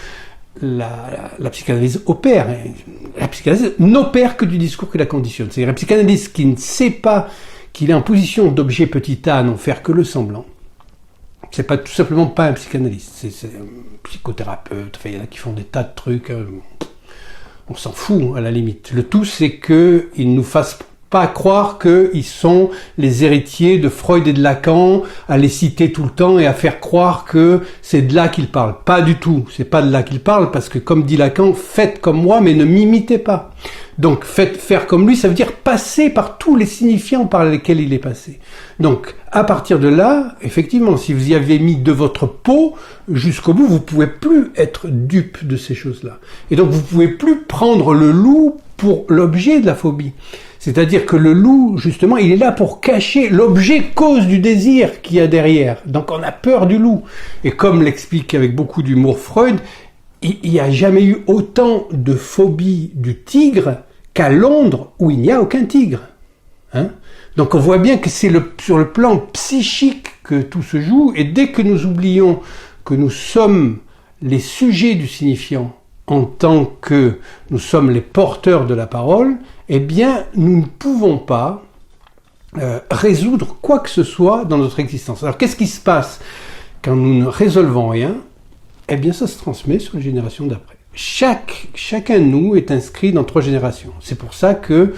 la psychanalyse opère. La psychanalyse n'opère que du discours qui la conditionne. C'est-à-dire un psychanalyste qui ne sait pas qu'il est en position d'objet petit a à n'en faire que le semblant. C'est pas tout simplement pas un psychanalyste, c'est un psychothérapeute. Enfin, il y en a qui font des tas de trucs. On s'en fout à la limite. Le tout, c'est que ils nous fassent pas croire qu'ils sont les héritiers de Freud et de Lacan, à les citer tout le temps et à faire croire que c'est de là qu'ils parlent. Pas du tout, c'est pas de là qu'ils parlent, parce que comme dit Lacan, faites comme moi, mais ne m'imitez pas. Donc, faire comme lui, ça veut dire passer par tous les signifiants par lesquels il est passé. Donc, à partir de là, effectivement, si vous y avez mis de votre peau jusqu'au bout, vous pouvez plus être dupe de ces choses-là. Et donc, vous pouvez plus prendre le loup pour l'objet de la phobie. C'est-à-dire que le loup, justement, il est là pour cacher l'objet cause du désir qu'il y a derrière. Donc on a peur du loup. Et comme l'explique avec beaucoup d'humour Freud, il n'y a jamais eu autant de phobie du tigre qu'à Londres où il n'y a aucun tigre. Hein ? Donc on voit bien que c'est sur le plan psychique que tout se joue. Et dès que nous oublions que nous sommes les sujets du signifiant, en tant que nous sommes les porteurs de la parole, eh bien, nous ne pouvons pas résoudre quoi que ce soit dans notre existence. Alors, qu'est-ce qui se passe quand nous ne résolvons rien ? Eh bien, ça se transmet sur les générations d'après. Chacun de nous est inscrit dans 3 générations. C'est pour ça que,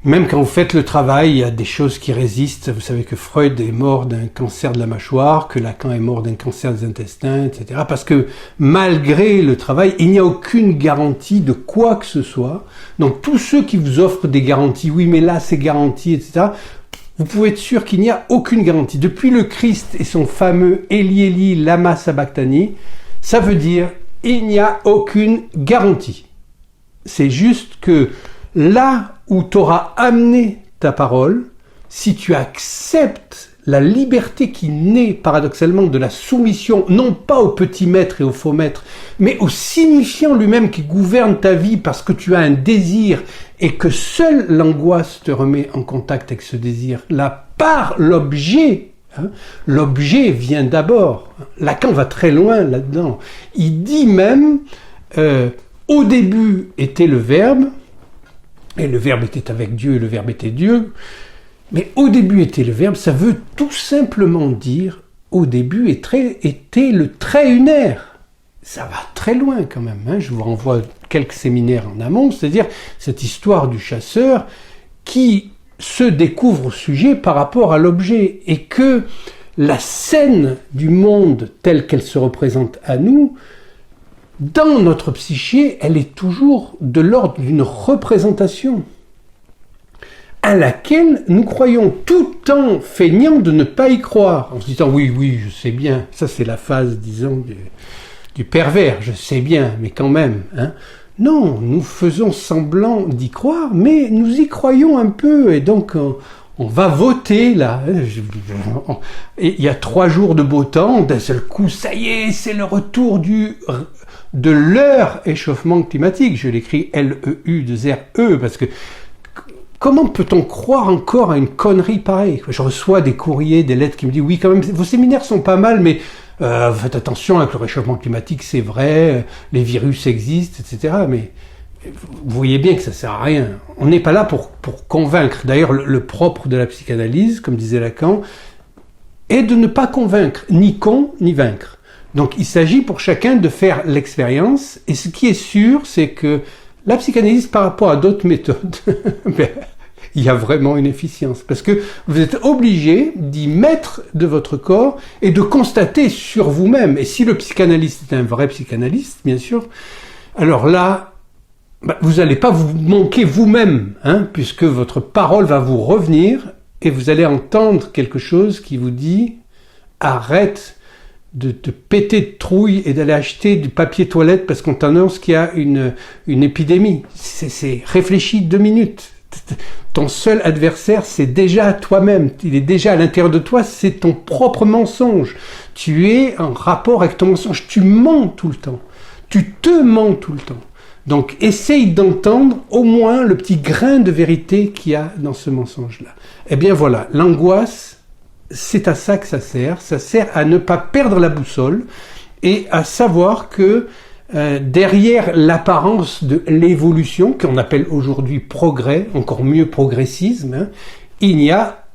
même quand vous faites le travail, il y a des choses qui résistent. Vous savez que Freud est mort d'un cancer de la mâchoire, que Lacan est mort d'un cancer des intestins, etc. Parce que malgré le travail, il n'y a aucune garantie de quoi que ce soit. Donc tous ceux qui vous offrent des garanties, oui mais là c'est garanti, etc., vous pouvez être sûr qu'il n'y a aucune garantie. Depuis le Christ et son fameux Eli Eli lama sabachthani, ça veut dire il n'y a aucune garantie. C'est juste que là où tu auras amené ta parole, si tu acceptes la liberté qui naît paradoxalement de la soumission, non pas au petit maître et au faux maître, mais au signifiant lui-même qui gouverne ta vie parce que tu as un désir et que seule l'angoisse te remet en contact avec ce désir-là par l'objet. Hein, l'objet vient d'abord. Lacan va très loin là-dedans. Il dit même, au début était le Verbe, et le Verbe était avec Dieu, et le Verbe était Dieu. Mais au début était le Verbe, ça veut tout simplement dire, au début était le trait unaire. Ça va très loin quand même. Hein. Je vous renvoie quelques séminaires en amont, c'est-à-dire cette histoire du chasseur qui se découvre au sujet par rapport à l'objet. Et que la scène du monde telle qu'elle se représente à nous, dans notre psyché, elle est toujours de l'ordre d'une représentation à laquelle nous croyons tout en feignant de ne pas y croire, en se disant oui, je sais bien, ça c'est la phase, disons, du pervers, je sais bien, mais quand même, hein. Non, nous faisons semblant d'y croire, mais nous y croyons un peu, et donc on va voter là. Et il y a 3 jours de beau temps, d'un seul coup, ça y est, c'est le retour de leur échauffement climatique. Je l'écris L-E-U-2-R-E, parce que comment peut-on croire encore à une connerie pareille ? Je reçois des courriers, des lettres qui me disent « Oui, quand même, vos séminaires sont pas mal, mais faites attention avec le réchauffement climatique, c'est vrai, les virus existent, etc. » Mais vous voyez bien que ça sert à rien. On n'est pas là pour convaincre. D'ailleurs, le propre de la psychanalyse, comme disait Lacan, est de ne pas convaincre, ni con, ni vaincre. Donc il s'agit pour chacun de faire l'expérience, et ce qui est sûr, c'est que la psychanalyse par rapport à d'autres méthodes, il y a vraiment une efficience, parce que vous êtes obligé d'y mettre de votre corps et de constater sur vous-même. Et si le psychanalyste est un vrai psychanalyste, bien sûr, alors là, vous n'allez pas vous manquer vous-même, hein, puisque votre parole va vous revenir et vous allez entendre quelque chose qui vous dit « Arrête de te péter de trouille et d'aller acheter du papier toilette parce qu'on t'annonce qu'il y a une épidémie. C'est réfléchi 2 minutes. Ton seul adversaire, c'est déjà toi-même. Il est déjà à l'intérieur de toi, c'est ton propre mensonge. Tu es en rapport avec ton mensonge. Tu mens tout le temps. Tu te mens tout le temps. Donc, essaye d'entendre au moins le petit grain de vérité qu'il y a dans ce mensonge-là. Eh bien voilà, l'angoisse, c'est à ça que ça sert. Ça sert à ne pas perdre la boussole et à savoir que derrière l'apparence de l'évolution, qu'on appelle aujourd'hui progrès, encore mieux progressisme, hein, il n'y a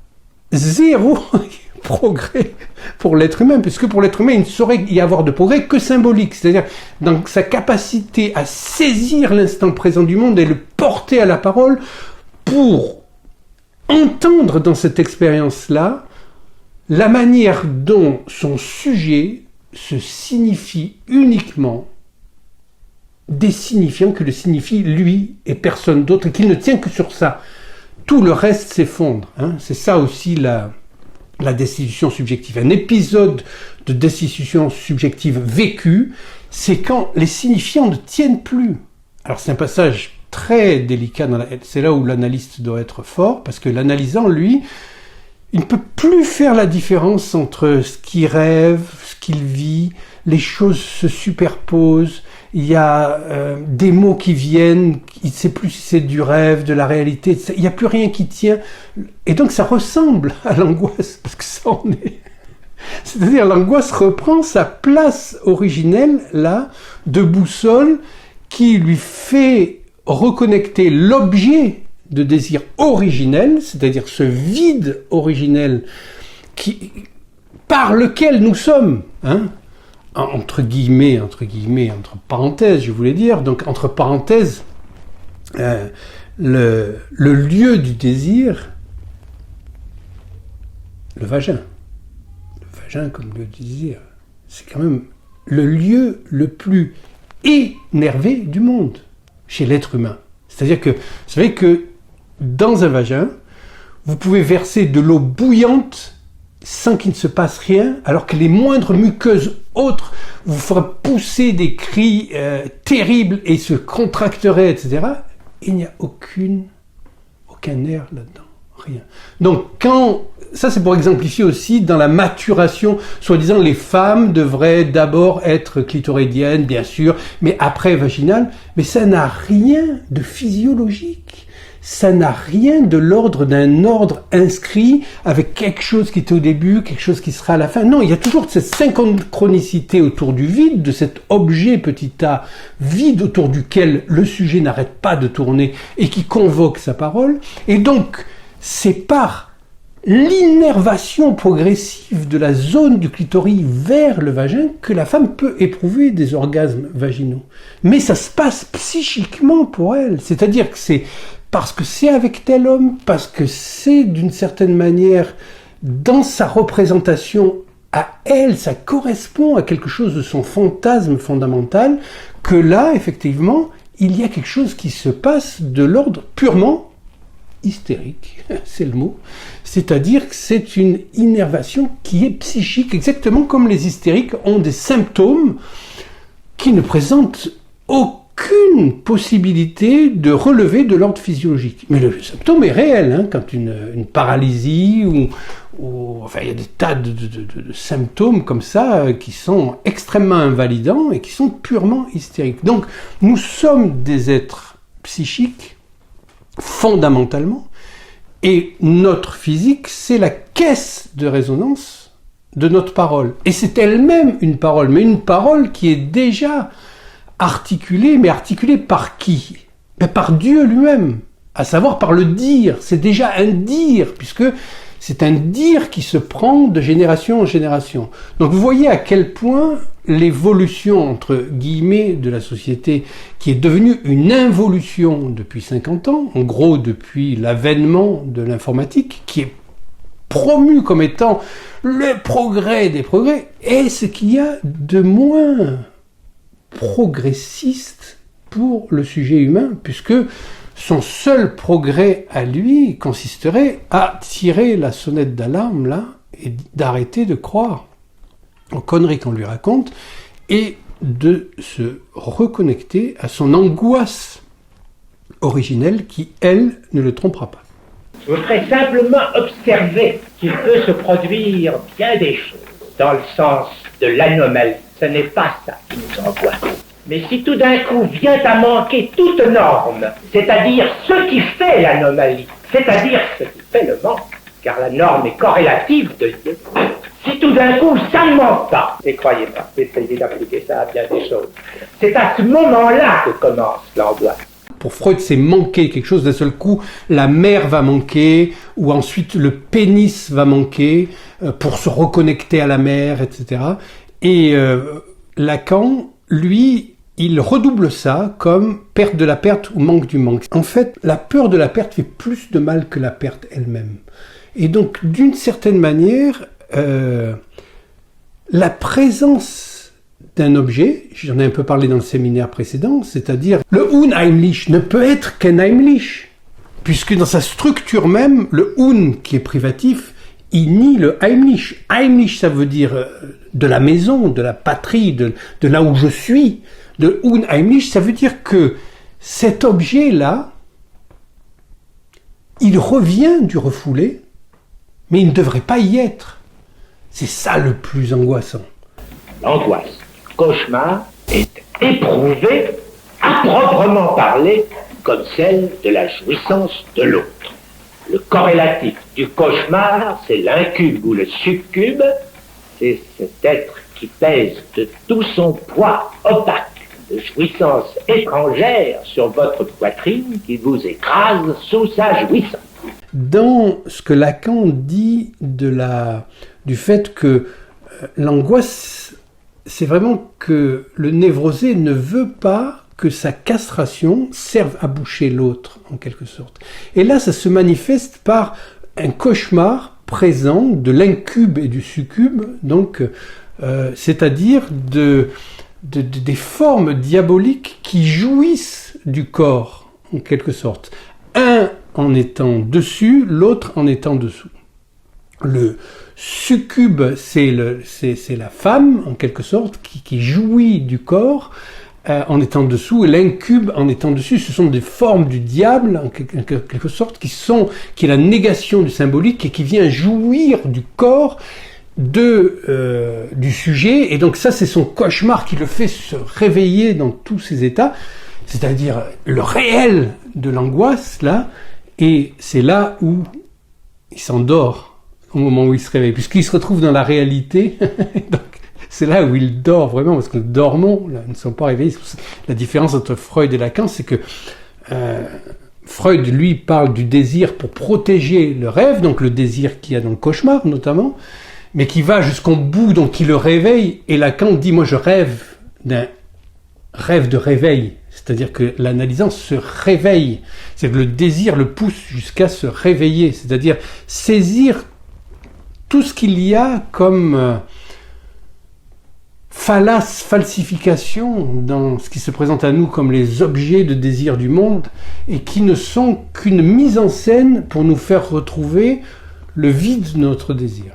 zéro progrès pour l'être humain, puisque pour l'être humain, il ne saurait y avoir de progrès que symbolique, c'est-à-dire dans sa capacité à saisir l'instant présent du monde et le porter à la parole pour entendre dans cette expérience-là la manière dont son sujet se signifie uniquement des signifiants que le signifie lui et personne d'autre, et qu'il ne tient que sur ça. Tout le reste s'effondre. Hein. C'est ça aussi la destitution subjective. Un épisode de destitution subjective vécu, c'est quand les signifiants ne tiennent plus. Alors c'est un passage très délicat, c'est là où l'analyste doit être fort, parce que l'analysant, lui, il ne peut plus faire la différence entre ce qu'il rêve, ce qu'il vit, les choses se superposent, il y a des mots qui viennent, il ne sait plus si c'est du rêve, de la réalité, il n'y a plus rien qui tient. Et donc ça ressemble à l'angoisse, parce que ça en est. C'est-à-dire l'angoisse reprend sa place originelle, là, de boussole, qui lui fait reconnecter l'objet de désir originel, c'est-à-dire ce vide originel par lequel nous sommes, hein, entre guillemets, entre parenthèses, je voulais dire, donc entre parenthèses, le lieu du désir, le vagin comme lieu du désir, c'est quand même le lieu le plus énervé du monde chez l'être humain. C'est-à-dire que, vous savez que dans un vagin, vous pouvez verser de l'eau bouillante sans qu'il ne se passe rien, alors que les moindres muqueuses autres vous feraient pousser des cris terribles et se contracteraient, etc. Il n'y a aucun nerf là-dedans, rien. Donc ça c'est pour exemplifier aussi dans la maturation, soi-disant les femmes devraient d'abord être clitoridiennes, bien sûr, mais après vaginales, mais ça n'a rien de physiologique. Ça n'a rien de l'ordre d'un ordre inscrit avec quelque chose qui était au début, quelque chose qui sera à la fin. Non, il y a toujours cette synchronicité autour du vide, de cet objet petit a vide autour duquel le sujet n'arrête pas de tourner et qui convoque sa parole. Et donc, c'est par l'innervation progressive de la zone du clitoris vers le vagin que la femme peut éprouver des orgasmes vaginaux. Mais ça se passe psychiquement pour elle. C'est-à-dire que c'est parce que c'est avec tel homme, parce que c'est d'une certaine manière, dans sa représentation à elle, ça correspond à quelque chose de son fantasme fondamental, que là, effectivement, il y a quelque chose qui se passe de l'ordre purement hystérique, c'est le mot, c'est-à-dire que c'est une innervation qui est psychique, exactement comme les hystériques ont des symptômes qui ne présentent aucune possibilité de relever de l'ordre physiologique. Mais le symptôme est réel, hein, quand une paralysie ou enfin il y a des tas de symptômes comme ça qui sont extrêmement invalidants et qui sont purement hystériques. Donc nous sommes des êtres psychiques fondamentalement, et notre physique, c'est la caisse de résonance de notre parole. Et c'est elle-même une parole, mais une parole qui est déjà articulée, mais articulée par qui ? Par Dieu lui-même, à savoir par le dire. C'est déjà un dire, puisque c'est un dire qui se prend de génération en génération. Donc vous voyez à quel point l'évolution, entre guillemets, de la société, qui est devenue une involution depuis 50 ans, en gros depuis l'avènement de l'informatique, qui est promu comme étant le progrès des progrès, est ce qu'il y a de moins progressiste pour le sujet humain, puisque son seul progrès à lui consisterait à tirer la sonnette d'alarme là et d'arrêter de croire aux conneries qu'on lui raconte, et de se reconnecter à son angoisse originelle qui, elle, ne le trompera pas. Je voudrais simplement observer qu'il peut se produire bien des choses dans le sens de l'anomalie. Ce n'est pas ça qui nous angoisse. Mais si tout d'un coup vient à manquer toute norme, c'est-à-dire ce qui fait l'anomalie, c'est-à-dire ce qui fait le manque, car la norme est corrélative de Dieu, si tout d'un coup ça ne manque pas, et croyez-moi, essayez d'appliquer ça à bien des choses, c'est à ce moment-là que commence l'angoisse. Pour Freud, c'est manquer quelque chose d'un seul coup. La mère va manquer, ou ensuite le pénis va manquer pour se reconnecter à la mère, etc. Et Lacan, lui, il redouble ça comme perte de la perte ou manque du manque. En fait, la peur de la perte fait plus de mal que la perte elle-même. Et donc, d'une certaine manière, la présence d'un objet, j'en ai un peu parlé dans le séminaire précédent, c'est-à-dire le Unheimlich ne peut être qu'un Heimlich, puisque dans sa structure même, le Un qui est privatif, il nie le Heimlich. Heimlich, ça veut dire de la maison, de la patrie, de là où je suis. De Unheimlich, ça veut dire que cet objet-là, il revient du refoulé, mais il ne devrait pas y être. C'est ça le plus angoissant. L'angoisse, cauchemar, est éprouvée, à proprement parler, comme celle de la jouissance de l'autre. Le corrélatif du cauchemar, c'est l'incube ou le succube, c'est cet être qui pèse de tout son poids opaque de jouissance étrangère sur votre poitrine qui vous écrase sous sa jouissance. Dans ce que Lacan dit du fait que l'angoisse, c'est vraiment que le névrosé ne veut pas que sa castration serve à boucher l'autre, en quelque sorte. Et là, ça se manifeste par un cauchemar présent de l'incube et du succube, donc, c'est-à-dire des formes diaboliques qui jouissent du corps, en quelque sorte. Un en étant dessus, l'autre en étant dessous. Le succube, c'est la femme, en quelque sorte, qui jouit du corps en étant dessous, et l'incube en étant dessus. Ce sont des formes du diable, en quelque sorte, qui est la négation du symbolique et qui vient jouir du corps du sujet. Et donc ça, c'est son cauchemar qui le fait se réveiller dans tous ses états, c'est-à-dire le réel de l'angoisse, là, et c'est là où il s'endort au moment où il se réveille, puisqu'il se retrouve dans la réalité. Donc, c'est là où il dort vraiment, parce que dormons, là, ne sont pas réveillés. La différence entre Freud et Lacan, c'est que Freud, lui, parle du désir pour protéger le rêve, donc le désir qu'il y a dans le cauchemar, notamment, mais qui va jusqu'au bout, donc qui le réveille. Et Lacan dit, moi je rêve d'un rêve de réveil, c'est-à-dire que l'analysant se réveille, c'est que le désir le pousse jusqu'à se réveiller, c'est-à-dire saisir tout ce qu'il y a comme falsification dans ce qui se présente à nous comme les objets de désir du monde, et qui ne sont qu'une mise en scène pour nous faire retrouver le vide de notre désir.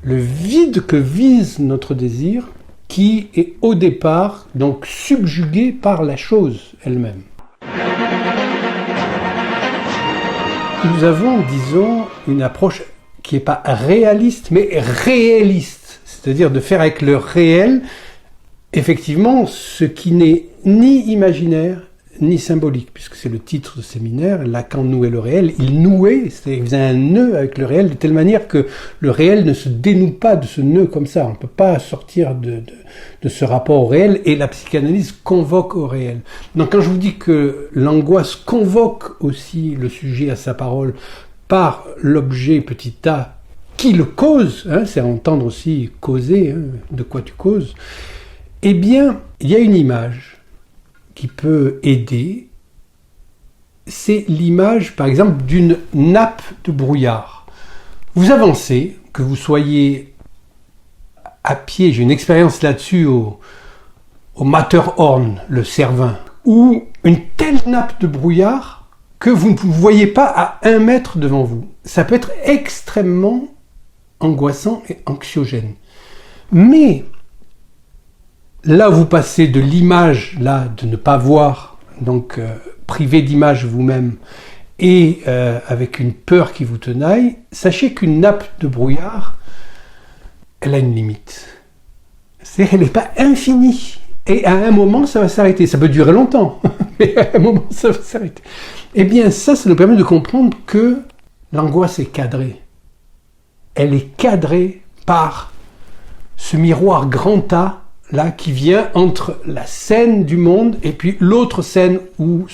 Le vide que vise notre désir, qui est au départ donc subjugué par la chose elle-même. Nous avons, disons, une approche qui n'est pas réaliste, mais réaliste, c'est-à-dire de faire avec le réel, effectivement, ce qui n'est ni imaginaire, ni symbolique, puisque c'est le titre de séminaire, Lacan nouait le réel. Il nouait, c'est-à-dire il faisait un nœud avec le réel, de telle manière que le réel ne se dénoue pas de ce nœud comme ça. On ne peut pas sortir de ce rapport au réel, et la psychanalyse convoque au réel. Donc quand je vous dis que l'angoisse convoque aussi le sujet à sa parole par l'objet petit a qui le cause, c'est entendre aussi causer, de quoi tu causes, eh bien, il y a une image qui peut aider, c'est l'image, par exemple, d'une nappe de brouillard. Vous avancez, que vous soyez à pied, j'ai une expérience là-dessus au Matterhorn, le Cervin, ou une telle nappe de brouillard que vous ne voyez pas à 1 mètre devant vous. Ça peut être extrêmement angoissant et anxiogène. Mais là, vous passez de l'image, là, de ne pas voir, donc privé d'image vous-même, et avec une peur qui vous tenaille, sachez qu'une nappe de brouillard, elle a une limite. C'est-à-dire qu'elle n'est pas infinie. Et à un moment, ça va s'arrêter. Ça peut durer longtemps, mais à un moment, ça va s'arrêter. Eh bien, ça nous permet de comprendre que l'angoisse est cadrée. Elle est cadrée par ce miroir grand A, là, qui vient entre la scène du monde et puis l'autre scène où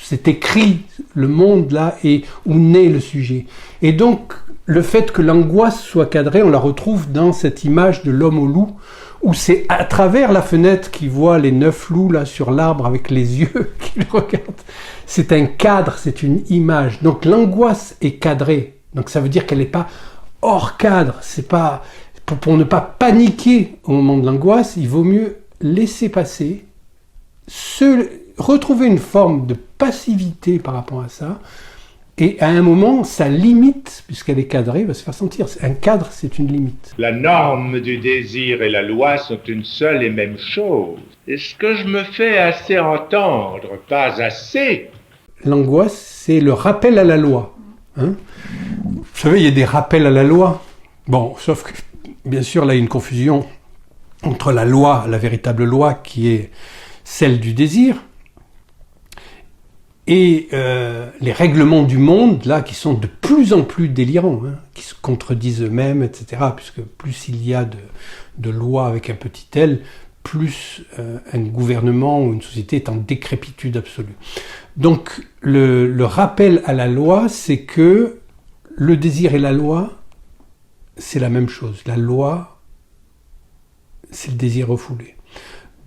c'est écrit le monde, là, et où naît le sujet. Et donc, le fait que l'angoisse soit cadrée, on la retrouve dans cette image de l'homme au loup, où c'est à travers la fenêtre qu'il voit les 9 loups là sur l'arbre avec les yeux qui le regardent. C'est un cadre, c'est une image. Donc l'angoisse est cadrée. Donc ça veut dire qu'elle n'est pas hors cadre. C'est pas pour ne pas paniquer au moment de l'angoisse, il vaut mieux laisser passer, retrouver une forme de passivité par rapport à ça. Et à un moment, sa limite, puisqu'elle est cadrée, va se faire sentir. Un cadre, c'est une limite. La norme du désir et la loi sont une seule et même chose. Est-ce que je me fais assez entendre? Pas assez. L'angoisse, c'est le rappel à la loi. Hein? Vous savez, il y a des rappels à la loi. Bon, sauf que, bien sûr, là, il y a une confusion entre la loi, la véritable loi, qui est celle du désir, et les règlements du monde, là, qui sont de plus en plus délirants, hein, qui se contredisent eux-mêmes, etc., puisque plus il y a de lois avec un petit L, plus un gouvernement ou une société est en décrépitude absolue. Donc, le rappel à la loi, c'est que le désir et la loi, c'est la même chose. La loi, c'est le désir refoulé.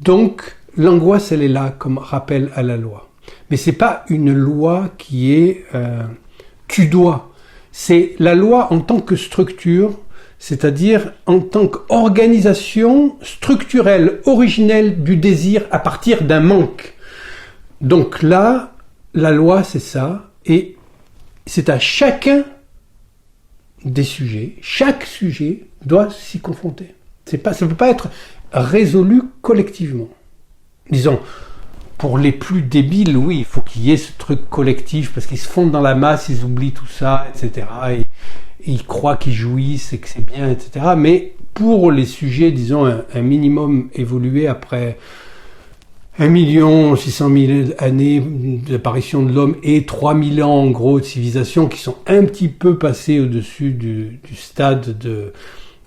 Donc, l'angoisse, elle est là comme rappel à la loi. Mais c'est pas une loi qui est tu dois. C'est la loi en tant que structure, c'est-à-dire en tant qu'organisation structurelle, originelle du désir à partir d'un manque. Donc là, la loi, c'est ça, et c'est à chacun des sujets. Chaque sujet doit s'y confronter. Ça ne peut pas être résolu collectivement. Disons, pour les plus débiles, oui, il faut qu'il y ait ce truc collectif, parce qu'ils se fondent dans la masse, ils oublient tout ça, etc. Et ils croient qu'ils jouissent et que c'est bien, etc. Mais pour les sujets, disons, un minimum évolué après 1 600 000 années d'apparition de l'homme et 3000 ans, en gros, de civilisation qui sont un petit peu passés au-dessus du stade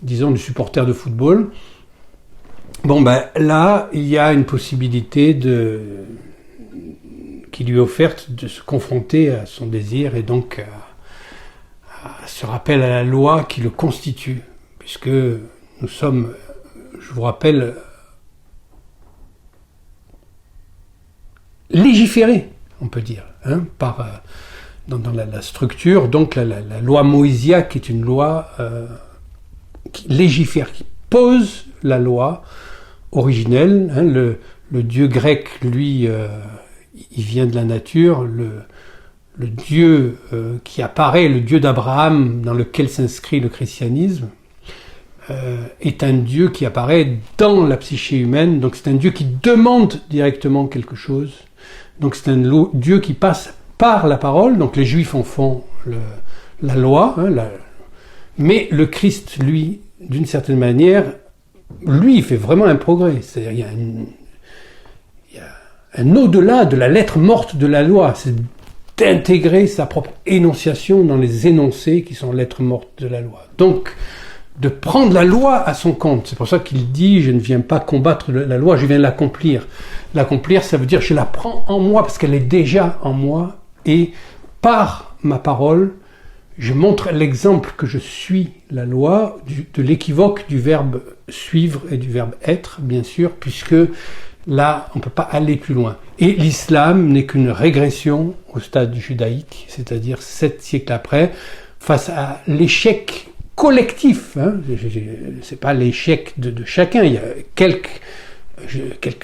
disons, du supporter de football. Bon, ben là, il y a une possibilité qui lui est offerte de se confronter à son désir et donc à ce rappel à la loi qui le constitue, puisque nous sommes, je vous rappelle, légiférés, on peut dire, hein, dans la structure. Donc la loi moïsiaque est une loi qui légifère, qui pose la loi originelle. Hein, le dieu grec, lui, il vient de la nature. Le dieu qui apparaît, le dieu d'Abraham, dans lequel s'inscrit le christianisme, est un dieu qui apparaît dans la psyché humaine. Donc c'est un dieu qui demande directement quelque chose. Donc c'est un dieu qui passe par la parole. Donc les juifs en font la loi. Hein, mais le Christ, lui, d'une certaine manière, lui, il fait vraiment un progrès. C'est-à-dire, il y a un au-delà de la lettre morte de la loi. C'est d'intégrer sa propre énonciation dans les énoncés qui sont lettres mortes de la loi. Donc, de prendre la loi à son compte. C'est pour ça qu'il dit, je ne viens pas combattre la loi, je viens l'accomplir. L'accomplir, ça veut dire, je la prends en moi parce qu'elle est déjà en moi. Et par ma parole, je montre l'exemple que je suis la loi, de l'équivoque du verbe suivre et du verbe être, bien sûr, puisque là, on ne peut pas aller plus loin. Et l'islam n'est qu'une régression au stade judaïque, c'est-à-dire 7 siècles après, face à l'échec collectif. Hein, c'est pas l'échec de chacun. Il y a quelques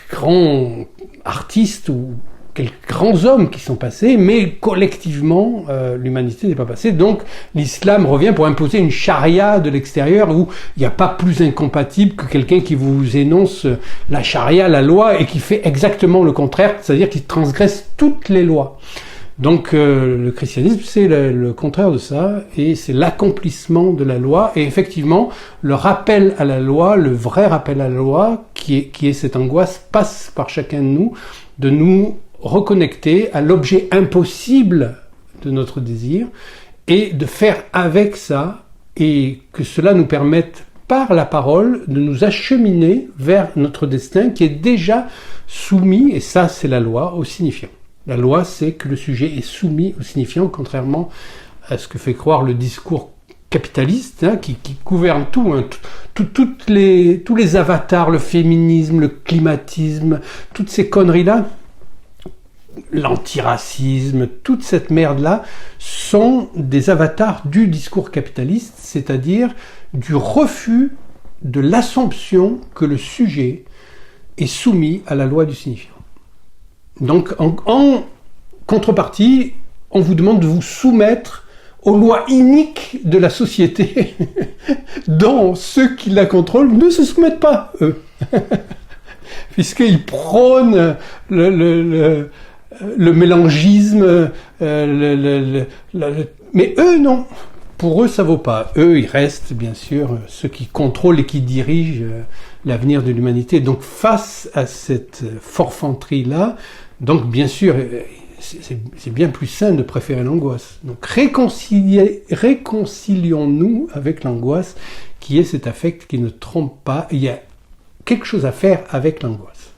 grands artistes ou quelques grands hommes qui sont passés, mais collectivement, l'humanité n'est pas passée. Donc, l'islam revient pour imposer une charia de l'extérieur où il n'y a pas plus incompatible que quelqu'un qui vous énonce la charia, la loi, et qui fait exactement le contraire, c'est-à-dire qui transgresse toutes les lois. Donc, le christianisme, c'est le contraire de ça, et c'est l'accomplissement de la loi, et effectivement, le rappel à la loi, le vrai rappel à la loi, qui est cette angoisse, passe par chacun de nous reconnecter à l'objet impossible de notre désir et de faire avec ça, et que cela nous permette par la parole de nous acheminer vers notre destin qui est déjà soumis, et ça c'est la loi, au signifiant. La loi, c'est que le sujet est soumis au signifiant, contrairement à ce que fait croire le discours capitaliste, qui gouverne tout, tous les avatars, le féminisme, le climatisme, toutes ces conneries-là, l'antiracisme, toute cette merde-là, sont des avatars du discours capitaliste, c'est-à-dire du refus de l'assomption que le sujet est soumis à la loi du signifiant. Donc, en contrepartie, on vous demande de vous soumettre aux lois iniques de la société, dont ceux qui la contrôlent ne se soumettent pas, eux. Puisqu'ils prônent le mélangisme, mais eux, non. Pour eux, ça vaut pas. Eux, ils restent, bien sûr, ceux qui contrôlent et qui dirigent l'avenir de l'humanité. Donc, face à cette forfanterie-là, donc, bien sûr, c'est bien plus sain de préférer l'angoisse. Donc, réconcilions-nous avec l'angoisse, qui est cet affect qui ne trompe pas. Il y a quelque chose à faire avec l'angoisse.